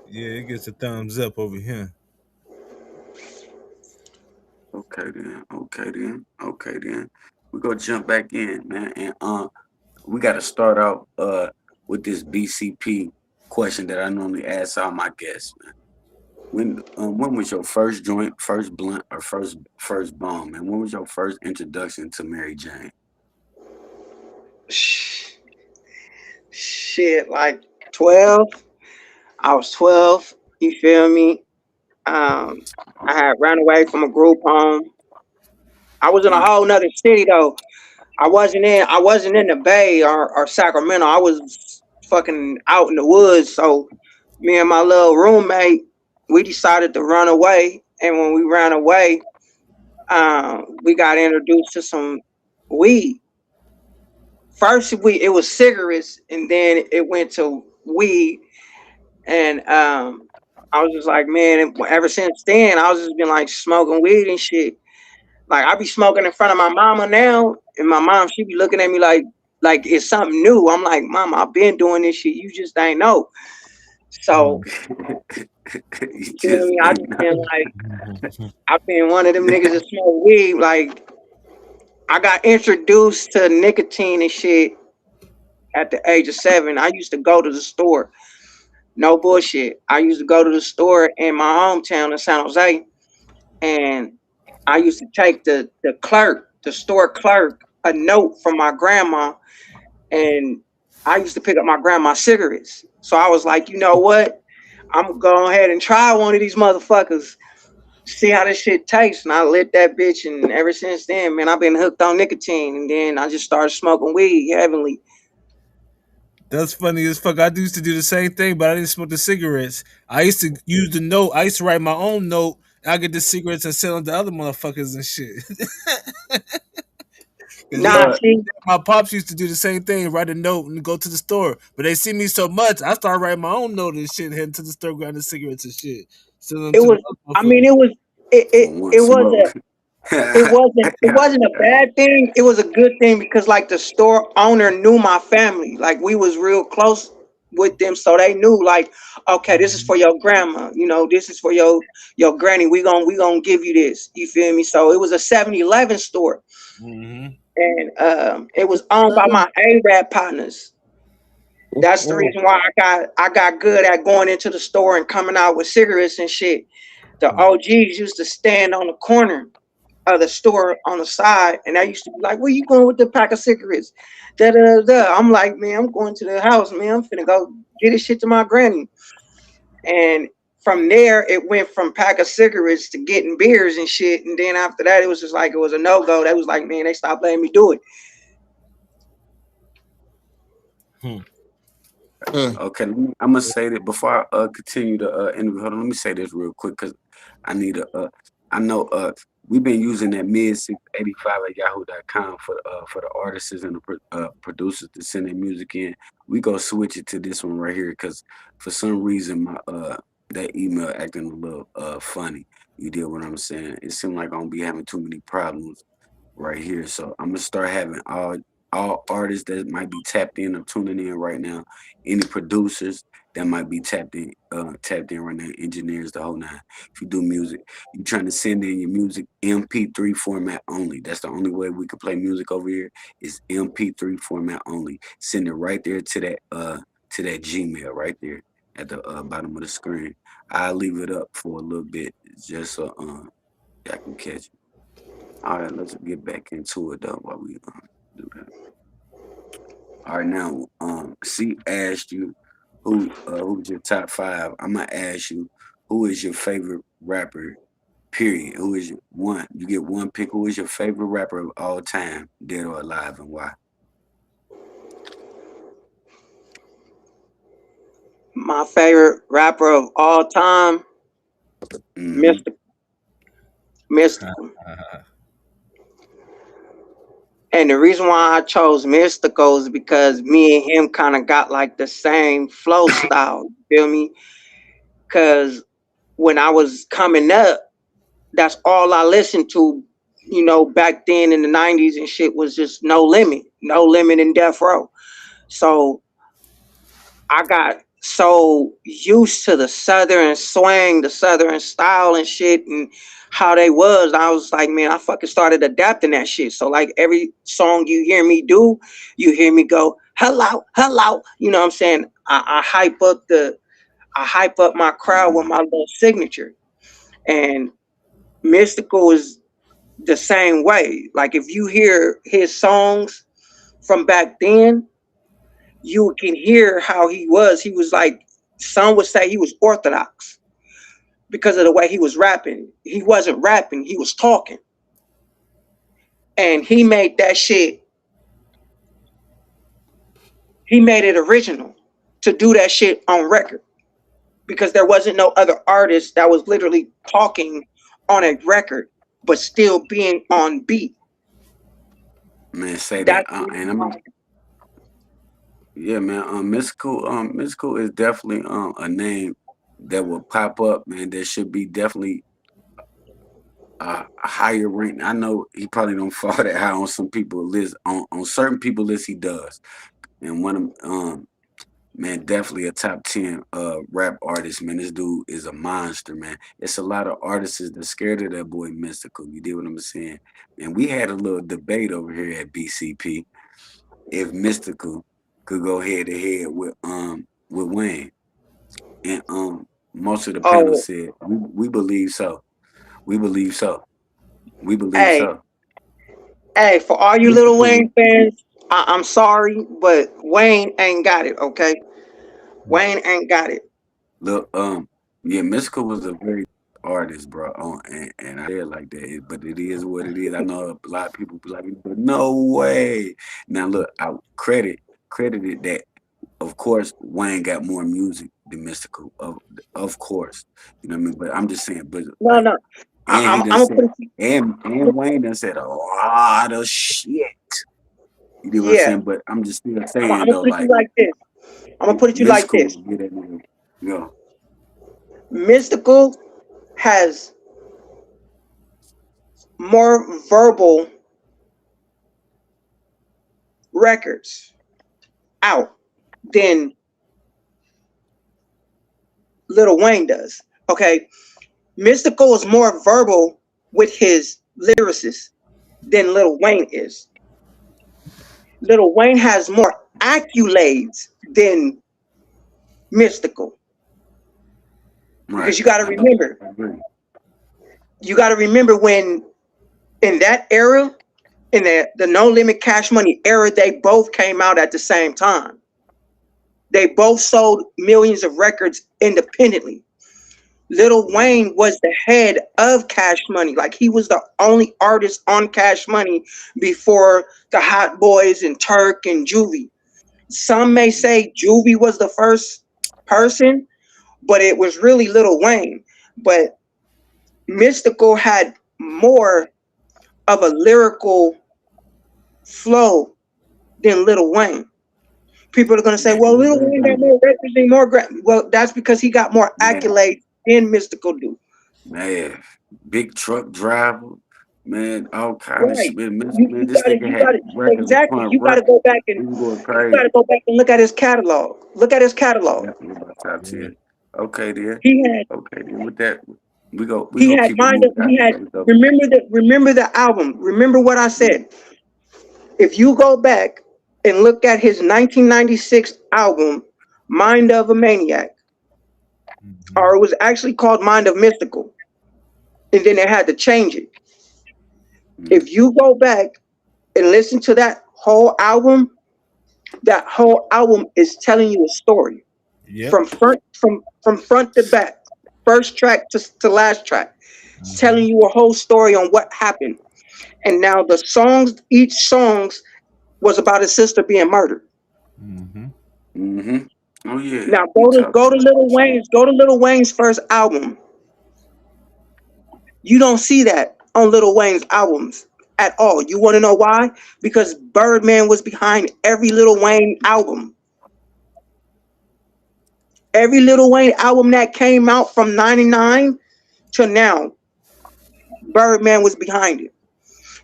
S4: Yeah, it gets a thumbs up over here.
S1: Okay then. We gonna jump back in, man. And we gotta start out with this BCP question that I normally ask all my guests, man. When was your first joint, first blunt, or first bomb? And when was your first introduction to Mary Jane?
S7: Shit, like 12. I was 12. You feel me? I had ran away from a group home. I was in a whole nother city though. I wasn't in the Bay or Sacramento. I was fucking out in the woods. So me and my little roommate, we decided to run away. And when we ran away, we got introduced to some weed. First it was cigarettes, and then it went to weed. And I was just like, man, ever since then, I was just been like smoking weed and shit. Like I be smoking in front of my mama now, and my mom, she be looking at me like it's something new. I'm like, Mama, I've been doing this shit. You just ain't know. So you feel me? I just been like, I've been one of them niggas that smoke weed. Like I got introduced to nicotine and shit at the age of 7. I used to go to the store. No bullshit. I used to go to the store in my hometown in San Jose, and I used to take the store clerk, a note from my grandma, and I used to pick up my grandma's cigarettes. So I was like, you know what? I'm gonna go ahead and try one of these motherfuckers, see how this shit tastes. And I lit that bitch, and ever since then, man, I've been hooked on nicotine. And then I just started smoking weed heavily.
S4: That's funny as fuck. I used to do the same thing, but I didn't smoke the cigarettes. I used to use the note. I used to write my own note. I get the cigarettes and sell them to other motherfuckers and shit.
S7: Nah, see,
S4: my pops used to do the same thing, write a note and go to the store. But they see me so much, I started writing my own note and shit, heading to the store, grabbing the cigarettes and shit.
S7: it wasn't a bad thing. It was a good thing because like the store owner knew my family. Like we was real close. with them, so they knew like, okay, this is for your grandma, you know, this is for your granny. We gonna give you this. You feel me? So it was a 7-Eleven store,
S4: Mm-hmm.
S7: and it was owned by my Arab partners. That's the reason why I got good at going into the store and coming out with cigarettes and shit. The OGs used to stand on the corner of the store on the side, and I used to be like, "Where you going with the pack of cigarettes?" Da da da. I'm like, "Man, I'm going to the house, man. I'm finna go get this shit to my granny." And from there, it went from pack of cigarettes to getting beers and shit. And then after that, it was just like it was a no go. They was like, "Man, they stopped letting me do it."
S1: Okay, I'm gonna say that before I continue the interview. Hold on, let me say this real quick because I need a. I know we've been using that mid685 at yahoo.com for the artists and the producers to send their music in. We go switch it to this one right here because for some reason my that email acting a little funny. You deal what I'm saying? It seemed like I'm gonna be having too many problems right here. So I'm gonna start having all artists that might be tapped in or tuning in right now, any producers that might be tapped in right now, engineers, the whole nine. If you do music, you trying to send in your music MP3 format only. That's the only way we can play music over here is MP3 format only. Send it right there to that Gmail right there at the bottom of the screen. I'll leave it up for a little bit just so I can catch it. All right, let's get back into it though while we do that. All right, now C asked you who's your top five. I'm gonna ask you who is your favorite rapper. Period. Who is your one? You get one pick. Who is your favorite rapper of all time, dead or alive, and why?
S7: My favorite rapper of all time,
S1: Mm-hmm.
S7: Mr. Mystical. And the reason why I chose Mystical is because me and him kind of got like the same flow style. You feel me? Because when I was coming up, that's all I listened to. You know, back then in the '90s and shit was just No Limit, No Limit and Death Row. So I got so used to the southern swing, the southern style and shit, and how they was. I was like, man, I fucking started adapting that shit. So like every song you hear me do, you hear me go, hello, hello. You know what I'm saying? I hype up my crowd with my little signature. And Mystical is the same way. Like if you hear his songs from back then, you can hear how he was. He was like, some would say he was orthodox because of the way he was rapping. He wasn't rapping, he was talking. And he made that shit, he made it original to do that shit on record because there wasn't no other artist that was literally talking on a record but still being on beat.
S1: Man, say that.
S7: That's
S1: And I'm yeah, man. Mystical is definitely a name that will pop up, man. There should be definitely a higher rank. I know he probably don't fall that high on some people list. On certain people list, he does. And one of man, definitely a top 10 rap artist, man. This dude is a monster, man. It's a lot of artists that's scared of that boy Mystical. You did what I'm saying? And we had a little debate over here at BCP if Mystical could go head to head with Wayne. And most of the panel
S7: oh,
S1: said we believe so. We believe so. We believe
S7: hey,
S1: so.
S7: hey, for all you little
S1: Mystical
S7: Wayne fans, I'm sorry, but Wayne ain't got it, okay? Wayne ain't got it.
S1: look yeah, Mystical was a very artist, bro. And I did like that, but it is what it is. I know a lot of people be like, but no way. Now look, I credited that. Of course, Wayne got more music than Mystical. Of course, you know what I mean. But I'm just saying, but
S7: No,
S1: like,
S7: no.
S1: and he done
S7: I'm
S1: said,
S7: gonna put it,
S1: and Wayne done said a lot of shit. You know what I'm
S7: yeah.
S1: saying? But I'm just still
S7: I'm
S1: saying
S7: gonna
S1: though,
S7: put it to you
S1: like
S7: like this. I'm gonna put it to you like
S1: Mystical
S7: this.
S1: will get that nigga. You know,
S7: Mystical has more verbal records out than Lil Wayne does. Okay, Mystical is more verbal with his lyricists than Lil Wayne is. Lil Wayne has more accolades than Mystical.
S1: Right.
S7: Because you got to
S1: I know.
S7: remember,
S1: I agree.
S7: you got to remember when in that era, in the No Limit Cash Money era, they both came out at the same time. They both sold millions of records independently. Lil Wayne was the head of Cash Money. Like, he was the only artist on Cash Money before the Hot Boys and Turk and Juvie. Some may say Juvie was the first person, but it was really Lil Wayne. But Mystical had more of a lyrical flow than Lil Wayne. People are going to say, well, Lil Wayne got more records and more. Well, that's because he got more accolades than Mystical do.
S1: Man, big truck driver, man, all kind of
S7: Right.
S1: shit. Man,
S7: You
S1: this
S7: gotta,
S1: nigga
S7: you
S1: had
S7: gotta,
S1: records
S7: exactly.
S1: upon
S7: You gotta
S1: records.
S7: go back and
S1: He was going
S7: you
S1: crazy.
S7: gotta go back and look at his catalog. Look at his catalog.
S1: Definitely my top 10. Okay, then.
S7: He had
S1: Okay, then with that, we go
S7: he had
S1: keep it
S7: mind of,
S1: moving.
S7: he had remember the album. Remember what I said. If you go back and look at his 1996 album, Mind of a Maniac, or it was actually called Mind of Mystical, and then they had to change it. If you go back and listen to that whole album is telling you a story.
S4: Yep.
S7: From front to back, first track to last track. It's telling you a whole story on what happened. And now the songs, each songs was about his sister being murdered.
S1: Oh yeah.
S7: Now go to Lil Wayne's first album. You don't see that on Lil Wayne's albums at all. You want to know why? Because Birdman was behind every Lil Wayne album. Every Lil Wayne album that came out from 99 to now, Birdman was behind it.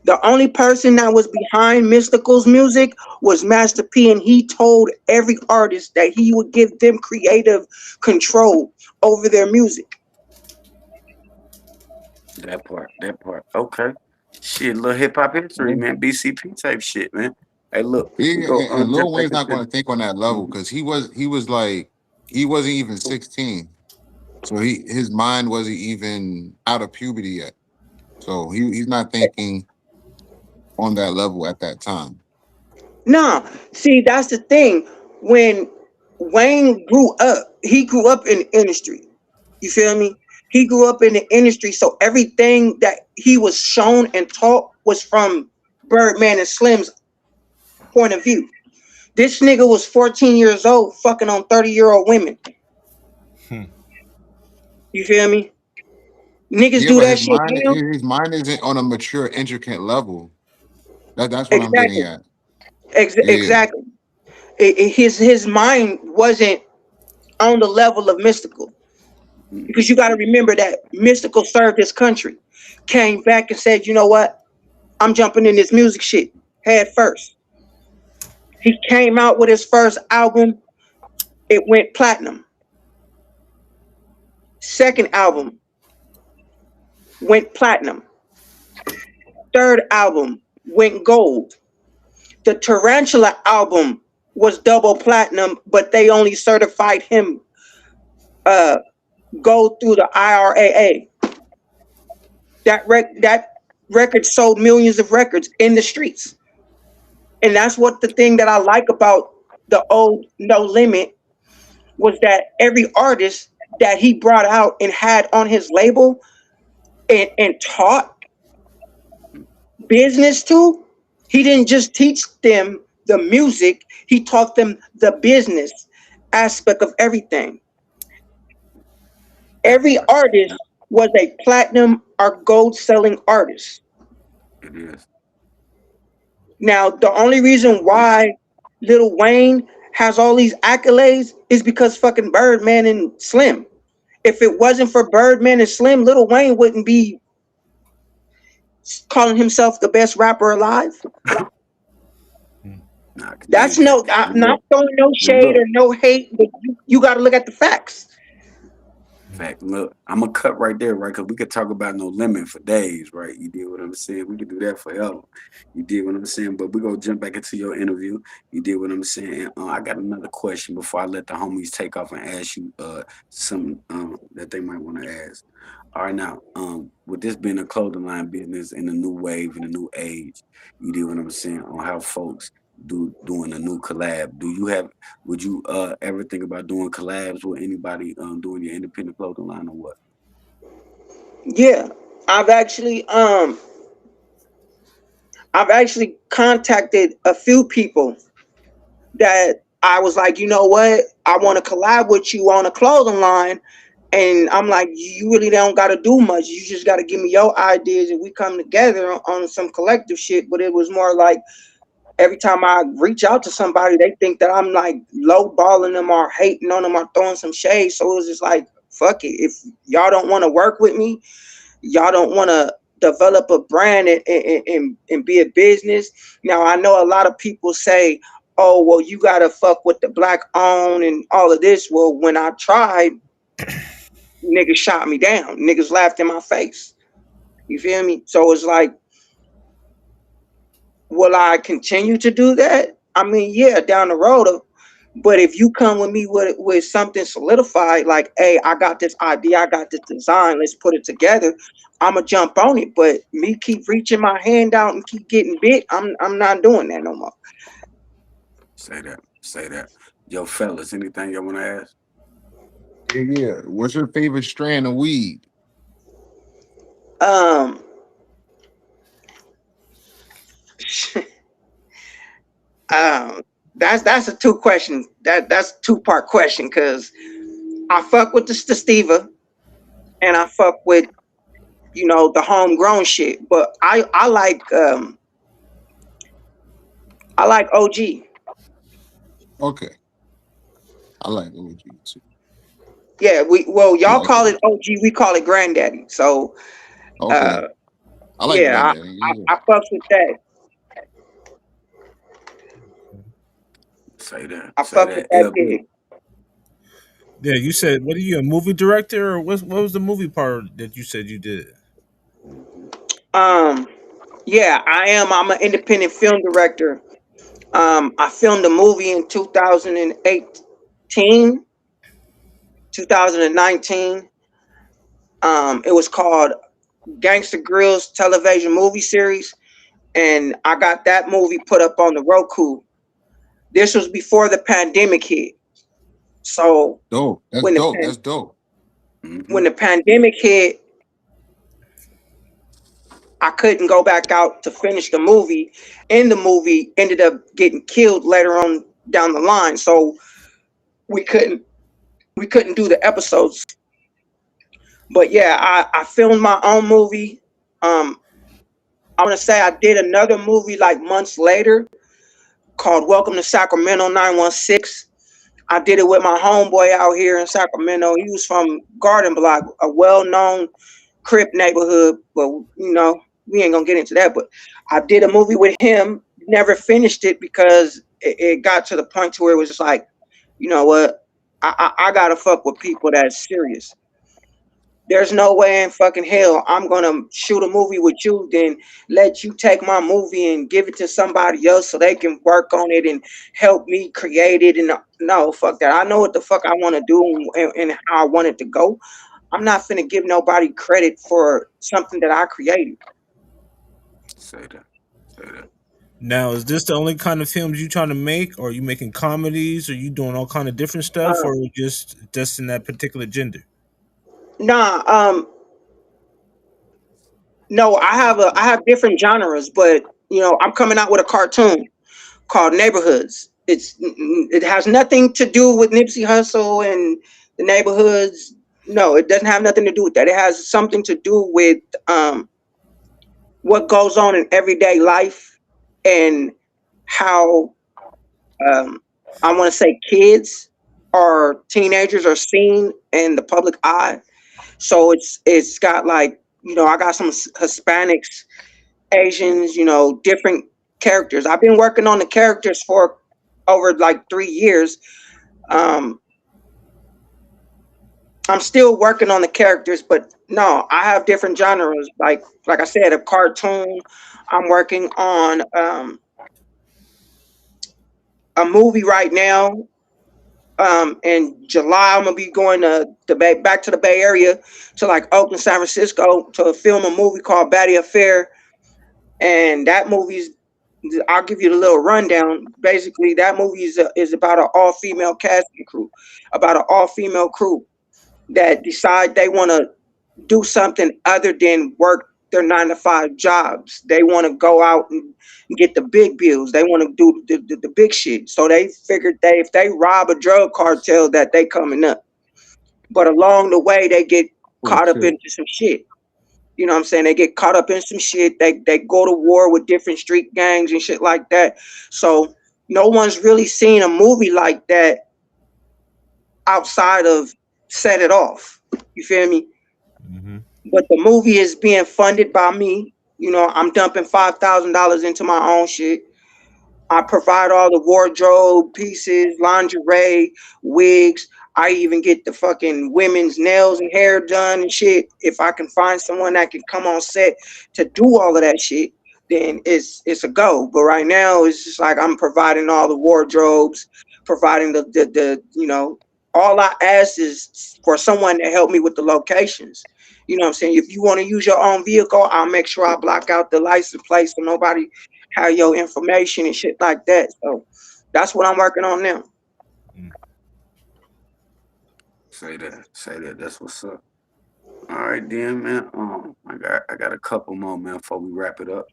S7: The only person that was behind Mystical's music was Master P, and he told every artist that he would give them creative control over their music.
S1: That part. Okay. Shit, little hip hop history, man. BCP type shit, man. Hey, look.
S3: And Lil
S1: jump
S3: Wayne's
S1: back
S3: not going
S1: into
S3: to think on that level because he was like he wasn't even 16, so his mind wasn't even out of puberty yet. So he's not thinking on that level at that time.
S7: No, see, that's the thing. When Wayne grew up, he grew up in the industry. You feel me? He grew up in the industry, so everything that he was shown and taught was from Birdman and Slim's point of view. This nigga was 14 years old, fucking on 30-year-old women. You feel me? Niggas do that shit now.
S3: His mind isn't on a mature, intricate level. That's what I'm getting at.
S7: Exactly. His mind wasn't on the level of Mystical. Because you got to remember that Mystical served his country, came back and said, you know what? I'm jumping in this music shit head first. He came out with his first album. It went platinum. Second album went platinum. Third album went gold. The Tarantula album was double platinum, but they only certified him go through the IRAA. That record sold millions of records in the streets. And that's what the thing that I like about the old No Limit was that every artist that he brought out and had on his label and taught business to, he didn't just teach them the music, he taught them the business aspect of everything. Every artist was a platinum or gold selling artist.
S1: It is.
S7: Now, the only reason why Lil Wayne has all these accolades is because fucking Birdman and Slim. If it wasn't for Birdman and Slim, Lil Wayne wouldn't be calling himself the best rapper alive. That's no, I'm not throwing no shade or no hate, but you got to look at the facts.
S1: Fact. Look, I'm gonna cut right there, right? Because we could talk about No Limit for days, right? You did what I'm saying. We could do that forever. You did what I'm saying. But we're gonna jump back into your interview. You did what I'm saying. I got another question before I let the homies take off and ask you some that they might want to ask. All right, now, with this being a clothing line business in the new wave in the new age, you did what I'm saying on how folks doing a new collab. Would you ever think about doing collabs with anybody doing your independent clothing line or what?
S7: Yeah, I've actually contacted a few people that I was like, you know what, I want to collab with you on a clothing line. And I'm like, you really don't got to do much. You just got to give me your ideas and we come together on some collective shit. But it was more like every time I reach out to somebody, they think that I'm like lowballing them or hating on them or throwing some shade. So it was just like, fuck it. If y'all don't want to work with me, y'all don't want to develop a brand and be a business. Now, I know a lot of people say, oh, well, you got to fuck with the black owned and all of this. Well, when I tried, niggas shot me down. Niggas laughed in my face. You feel me? So it's like, will I continue to do that? I mean, yeah, down the road. But if you come with me with something solidified, like, hey, I got this idea, I got this design, let's put it together, I'ma jump on it. But me keep reaching my hand out and keep getting bit, I'm not doing that no more.
S1: Say that. Say that. Yo, fellas, anything y'all want to ask?
S3: Yeah. What's your favorite strand of weed?
S7: That's a that's a two-part question, because I fuck with the sativa and I fuck with, you know, the homegrown shit. But I like OG.
S3: Okay. I like OG too.
S7: Yeah,
S3: I
S7: y'all
S3: like
S7: call
S3: OG.
S7: it OG, we call it granddaddy. So
S3: Okay. I like
S7: yeah,
S3: Granddaddy.
S7: I fucks with that.
S1: Say that.
S7: I
S1: Say
S7: fuck with
S1: that.
S7: that
S1: LB.
S7: big.
S4: Yeah, you said, what are you, a movie director, or what was the movie part that you said you did?
S7: Um, yeah, I'm an independent film director. I filmed a movie in 2018, 2019. It was called Gangster Grills television movie series, and I got that movie put up on the Roku. This was before the pandemic hit. So
S3: Dope. That's
S7: when the
S3: dope. That's dope.
S7: when the pandemic hit, I couldn't go back out to finish the movie, and the movie ended up getting killed later on down the line. So we couldn't do the episodes. But yeah, I filmed my own movie. I want to say I did another movie like months later called Welcome to Sacramento 916. I did it with my homeboy out here in Sacramento. He was from Garden Block, a well-known Crip neighborhood. But you know, we ain't gonna get into that. But I did a movie with him. Never finished it because it got to the point to where it was just like, you know what? I gotta fuck with people that's serious. There's no way in fucking hell I'm gonna shoot a movie with you, then let you take my movie and give it to somebody else so they can work on it and help me create it. And no, fuck that. I know what the fuck I want to do and how I want it to go. I'm not finna give nobody credit for something that I created.
S1: Say that. Say that.
S4: Now, is this the only kind of films you trying to make, or are you making comedies, or you doing all kind of different stuff,
S7: Uh,
S4: or just in that particular gender?
S7: nah, no, I have different genres, but you know, I'm coming out with a cartoon called Neighborhoods. It has nothing to do with Nipsey Hussle and the neighborhoods. No, it doesn't have nothing to do with that. It has something to do with what goes on in everyday life and how I want to say kids or teenagers are seen in the public eye. So it's got like, you know, I got some Hispanics, Asians, you know, different characters. I've been working on the characters for over like 3 years. Um, I'm still working on the characters, but no, I have different genres. Like I said, a cartoon. I'm working on a movie right now. In July, I'm gonna be going to back to the Bay Area, to like Oakland, San Francisco, to film a movie called Baddie Affair. And that movie's, I'll give you the little rundown. Basically, that movie is about an all-female casting crew, about an all-female crew that decide they want to do something other than work their 9 to 5 jobs. They want to go out and get the big bills. They want to do the big shit. So they figured if they rob a drug cartel, that they coming up. But along the way, they get caught up into some shit. You know what I'm saying? They get caught up in some shit. They go to war with different street gangs and shit like that. So no one's really seen a movie like that outside of Set It Off. You feel me?
S4: Mm-hmm.
S7: But the movie is being funded by me. You know, I'm dumping $5,000 into my own shit. I provide all the wardrobe pieces, lingerie, wigs. I even get the fucking women's nails and hair done and shit. If I can find someone that can come on set to do all of that shit, then it's a go. But right now, it's just like I'm providing all the wardrobes, providing the you know, all I ask is for someone to help me with the locations. You know what I'm saying? If you want to use your own vehicle, I'll make sure I block out the license plate so nobody have your information and shit like that. So that's what I'm working on now.
S1: Say that. That's what's up. All right, then, man. I got a couple more, man, before we wrap it up.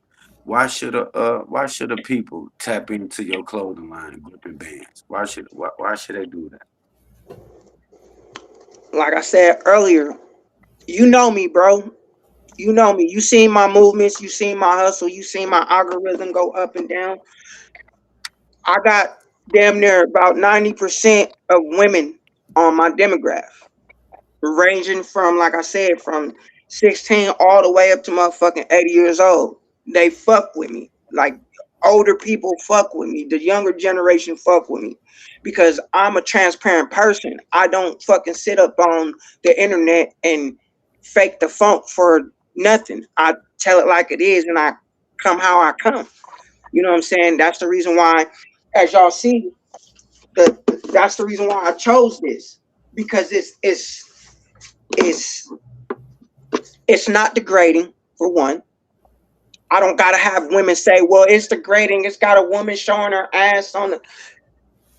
S1: Why should the people tap into your clothing line, Grippin Bandz? Why should they do that?
S7: Like I said earlier, you know me, bro. You know me. You seen my movements. You seen my hustle. You seen my algorithm go up and down. I got damn near about 90% of women on my demographic, ranging from, like I said, from 16 all the way up to motherfucking 80 years old. They fuck with me. Like, older people fuck with me. The younger generation fuck with me because I'm a transparent person. I don't fucking sit up on the internet and fake the funk for nothing. I tell it like it is, and I come how I come. You know what I'm saying? That's the reason why, as y'all see, that's the reason why I chose this, because it's not degrading, for one. I don't gotta have women say, well, it's degrading. It's got a woman showing her ass on the.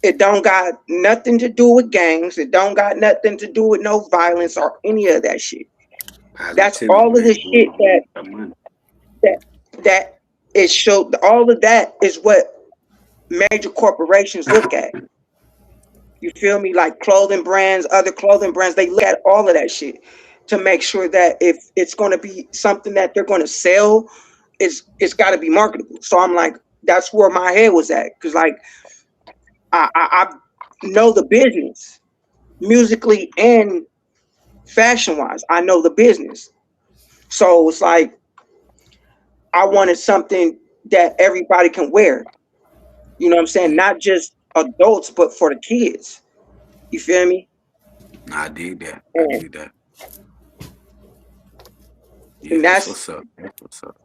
S7: It don't got nothing to do with gangs. It don't got nothing to do with no violence or any of that shit. That's all of the shit that is showed. All of that is what major corporations look at. You feel me? Like clothing brands, other clothing brands, they look at all of that shit to make sure that if it's going to be something that they're going to sell, it's got to be marketable. So I'm like, that's where my head was at, because like I know the business, musically and fashion wise. I know the business, so it's like I wanted something that everybody can wear. You know what I'm saying? Not just adults, but for the kids. You feel me?
S1: I dig that. Yeah,
S7: And
S1: that's
S7: that's
S1: what's up. That's what's up.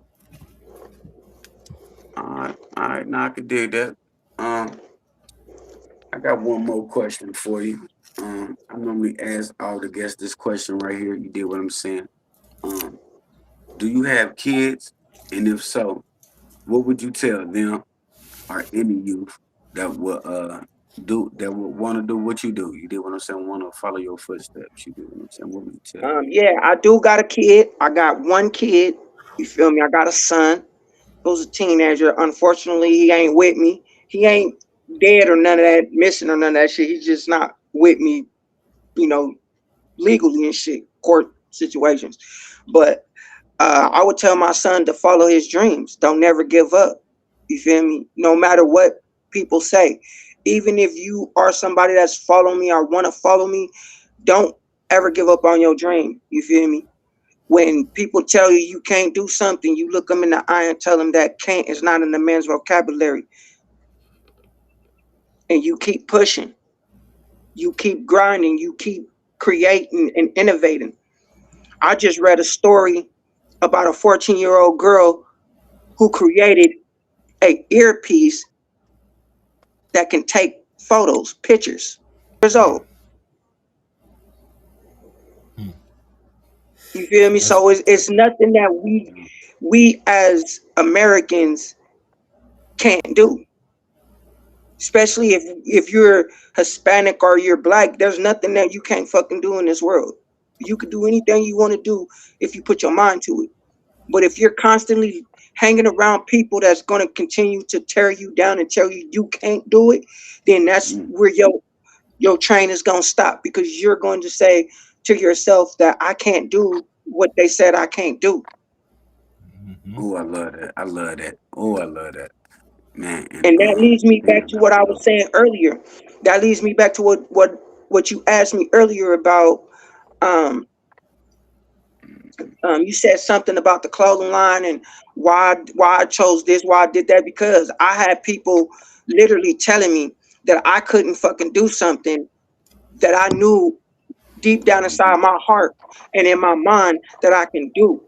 S1: All right. Now I can dig that. I got one more question for you. I normally ask all the guests this question right here. You did what I'm saying. Um, do you have kids? And if so, what would you tell them or any youth that would want to do what you do? You did what I'm saying. Want to follow your footsteps? You did what I'm saying. What would you tell them?
S7: yeah, I do got a kid. I got one kid. You feel me? I got a son who's a teenager. Unfortunately, he ain't with me. He ain't dead or none of that, missing or none of that shit. He's just not with me, you know, legally and shit, court situations. But I would tell my son to follow his dreams. Don't never give up. You feel me? No matter what people say. Even if you are somebody that's following me or want to follow me, don't ever give up on your dream. You feel me? When people tell you you can't do something, you look them in the eye and tell them that can't is not in the man's vocabulary. And you keep pushing. You keep grinding. You keep creating and innovating. I just read a story about a 14-year-old girl who created a earpiece that can take photos, pictures. Years old. You feel me? So it's nothing that we as Americans can't do. Especially if you're Hispanic or you're black, there's nothing that you can't fucking do in this world. You can do anything you want to do if you put your mind to it. But if you're constantly hanging around people that's going to continue to tear you down and tell you you can't do it, then that's where your train is going to stop, because you're going to say to yourself that I can't do what they said I can't do.
S1: Oh, I love that. I love that. Oh, I love that. Man.
S7: And that leads me back to what I was saying earlier. That leads me back to what you asked me earlier about. You said something about the clothing line and why I chose this, why I did that, because I had people literally telling me that I couldn't fucking do something that I knew deep down inside my heart and in my mind that I can do.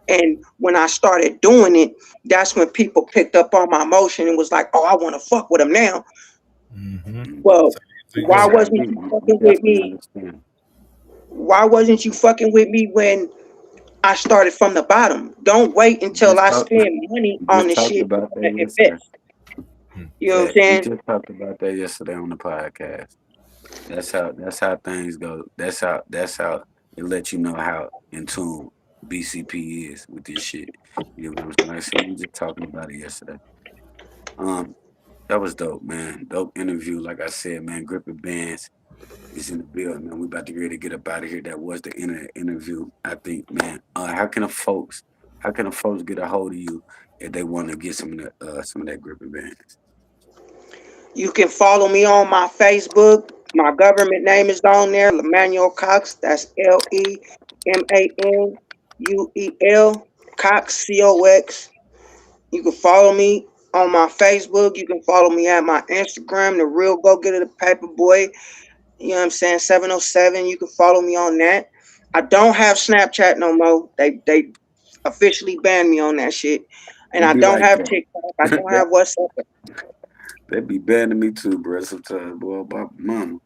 S7: And when I started doing it, that's when people picked up on my emotion and was like, oh, I want to fuck with him now. Well, why wasn't you fucking with me? Why wasn't you fucking with me when I started from the bottom? Don't wait until I spend money on the shit. You know what I'm saying?
S1: We just talked about that yesterday on the podcast. That's how things go. That's how it lets you know how in tune BCP is with this shit. You know what I'm saying? Like I said, we just talking about it yesterday. That was dope, man. Dope interview. Like I said, man, Grippin Bandz is in the building, man. We about to get ready to get up out of here. That was the interview. I think, man. How can the folks get a hold of you if they want to get some of that Grippin Bandz?
S7: You can follow me on my Facebook. My government name is on there, Lemanuel Cox. That's LEMANUEL Cox, COX. You can follow me on my Facebook. You can follow me at my Instagram, The Real Go Getter, the Paper Boy. You know what I'm saying? 707. You can follow me on that. I don't have Snapchat no more. They officially banned me on that shit. And I don't have TikTok. I don't have WhatsApp.
S1: They be banning me too, bro. Sometimes, boy, about mama.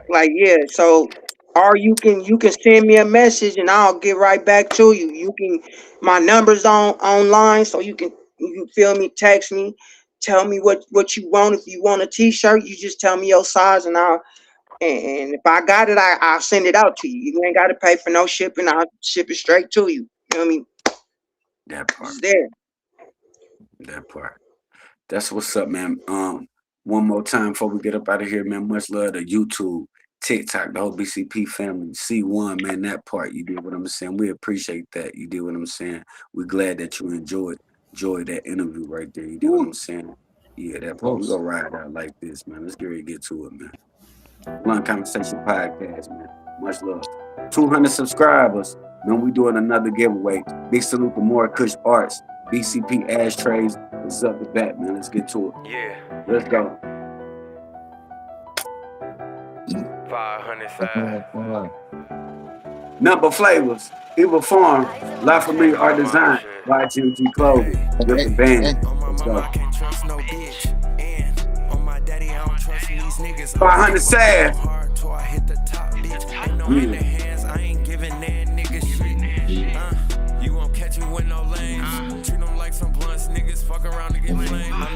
S7: Like yeah. So, or you can send me a message and I'll get right back to you. You can, my number's online, so you feel me. Text me, tell me what you want. If you want a T-shirt, you just tell me your size, and if I got it, I'll send it out to you. You ain't got to pay for no shipping. I'll ship it straight to you. You know what I mean?
S1: That part.
S7: It's there.
S1: That part. That's what's up, man. One more time before we get up out of here, man. Much love to YouTube, TikTok, the whole BCP family, C1, man. That part, you did what I'm saying. We appreciate that. You did what I'm saying. We're glad that you enjoyed that interview right there. You did what I'm saying. Yeah, that part. We gonna ride out like this, man. Let's get ready to get to it, man. Blunt Conversation Podcast, man. Much love. 200 subscribers. Man, we doing another giveaway. Big salute to More Kush Arts. BCP ashtrays. What's up with that, man? Let's get to it.
S2: Yeah.
S1: Let's go.
S2: 500.
S1: Number flavors. Evil Farm. La Familia Art Design. YGMG Clothing. Grippin Bandz. Let's go. 500 sad.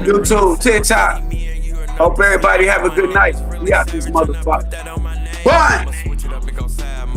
S1: YouTube, TikTok. Hope everybody have a good night. We out this motherfucker. Bye.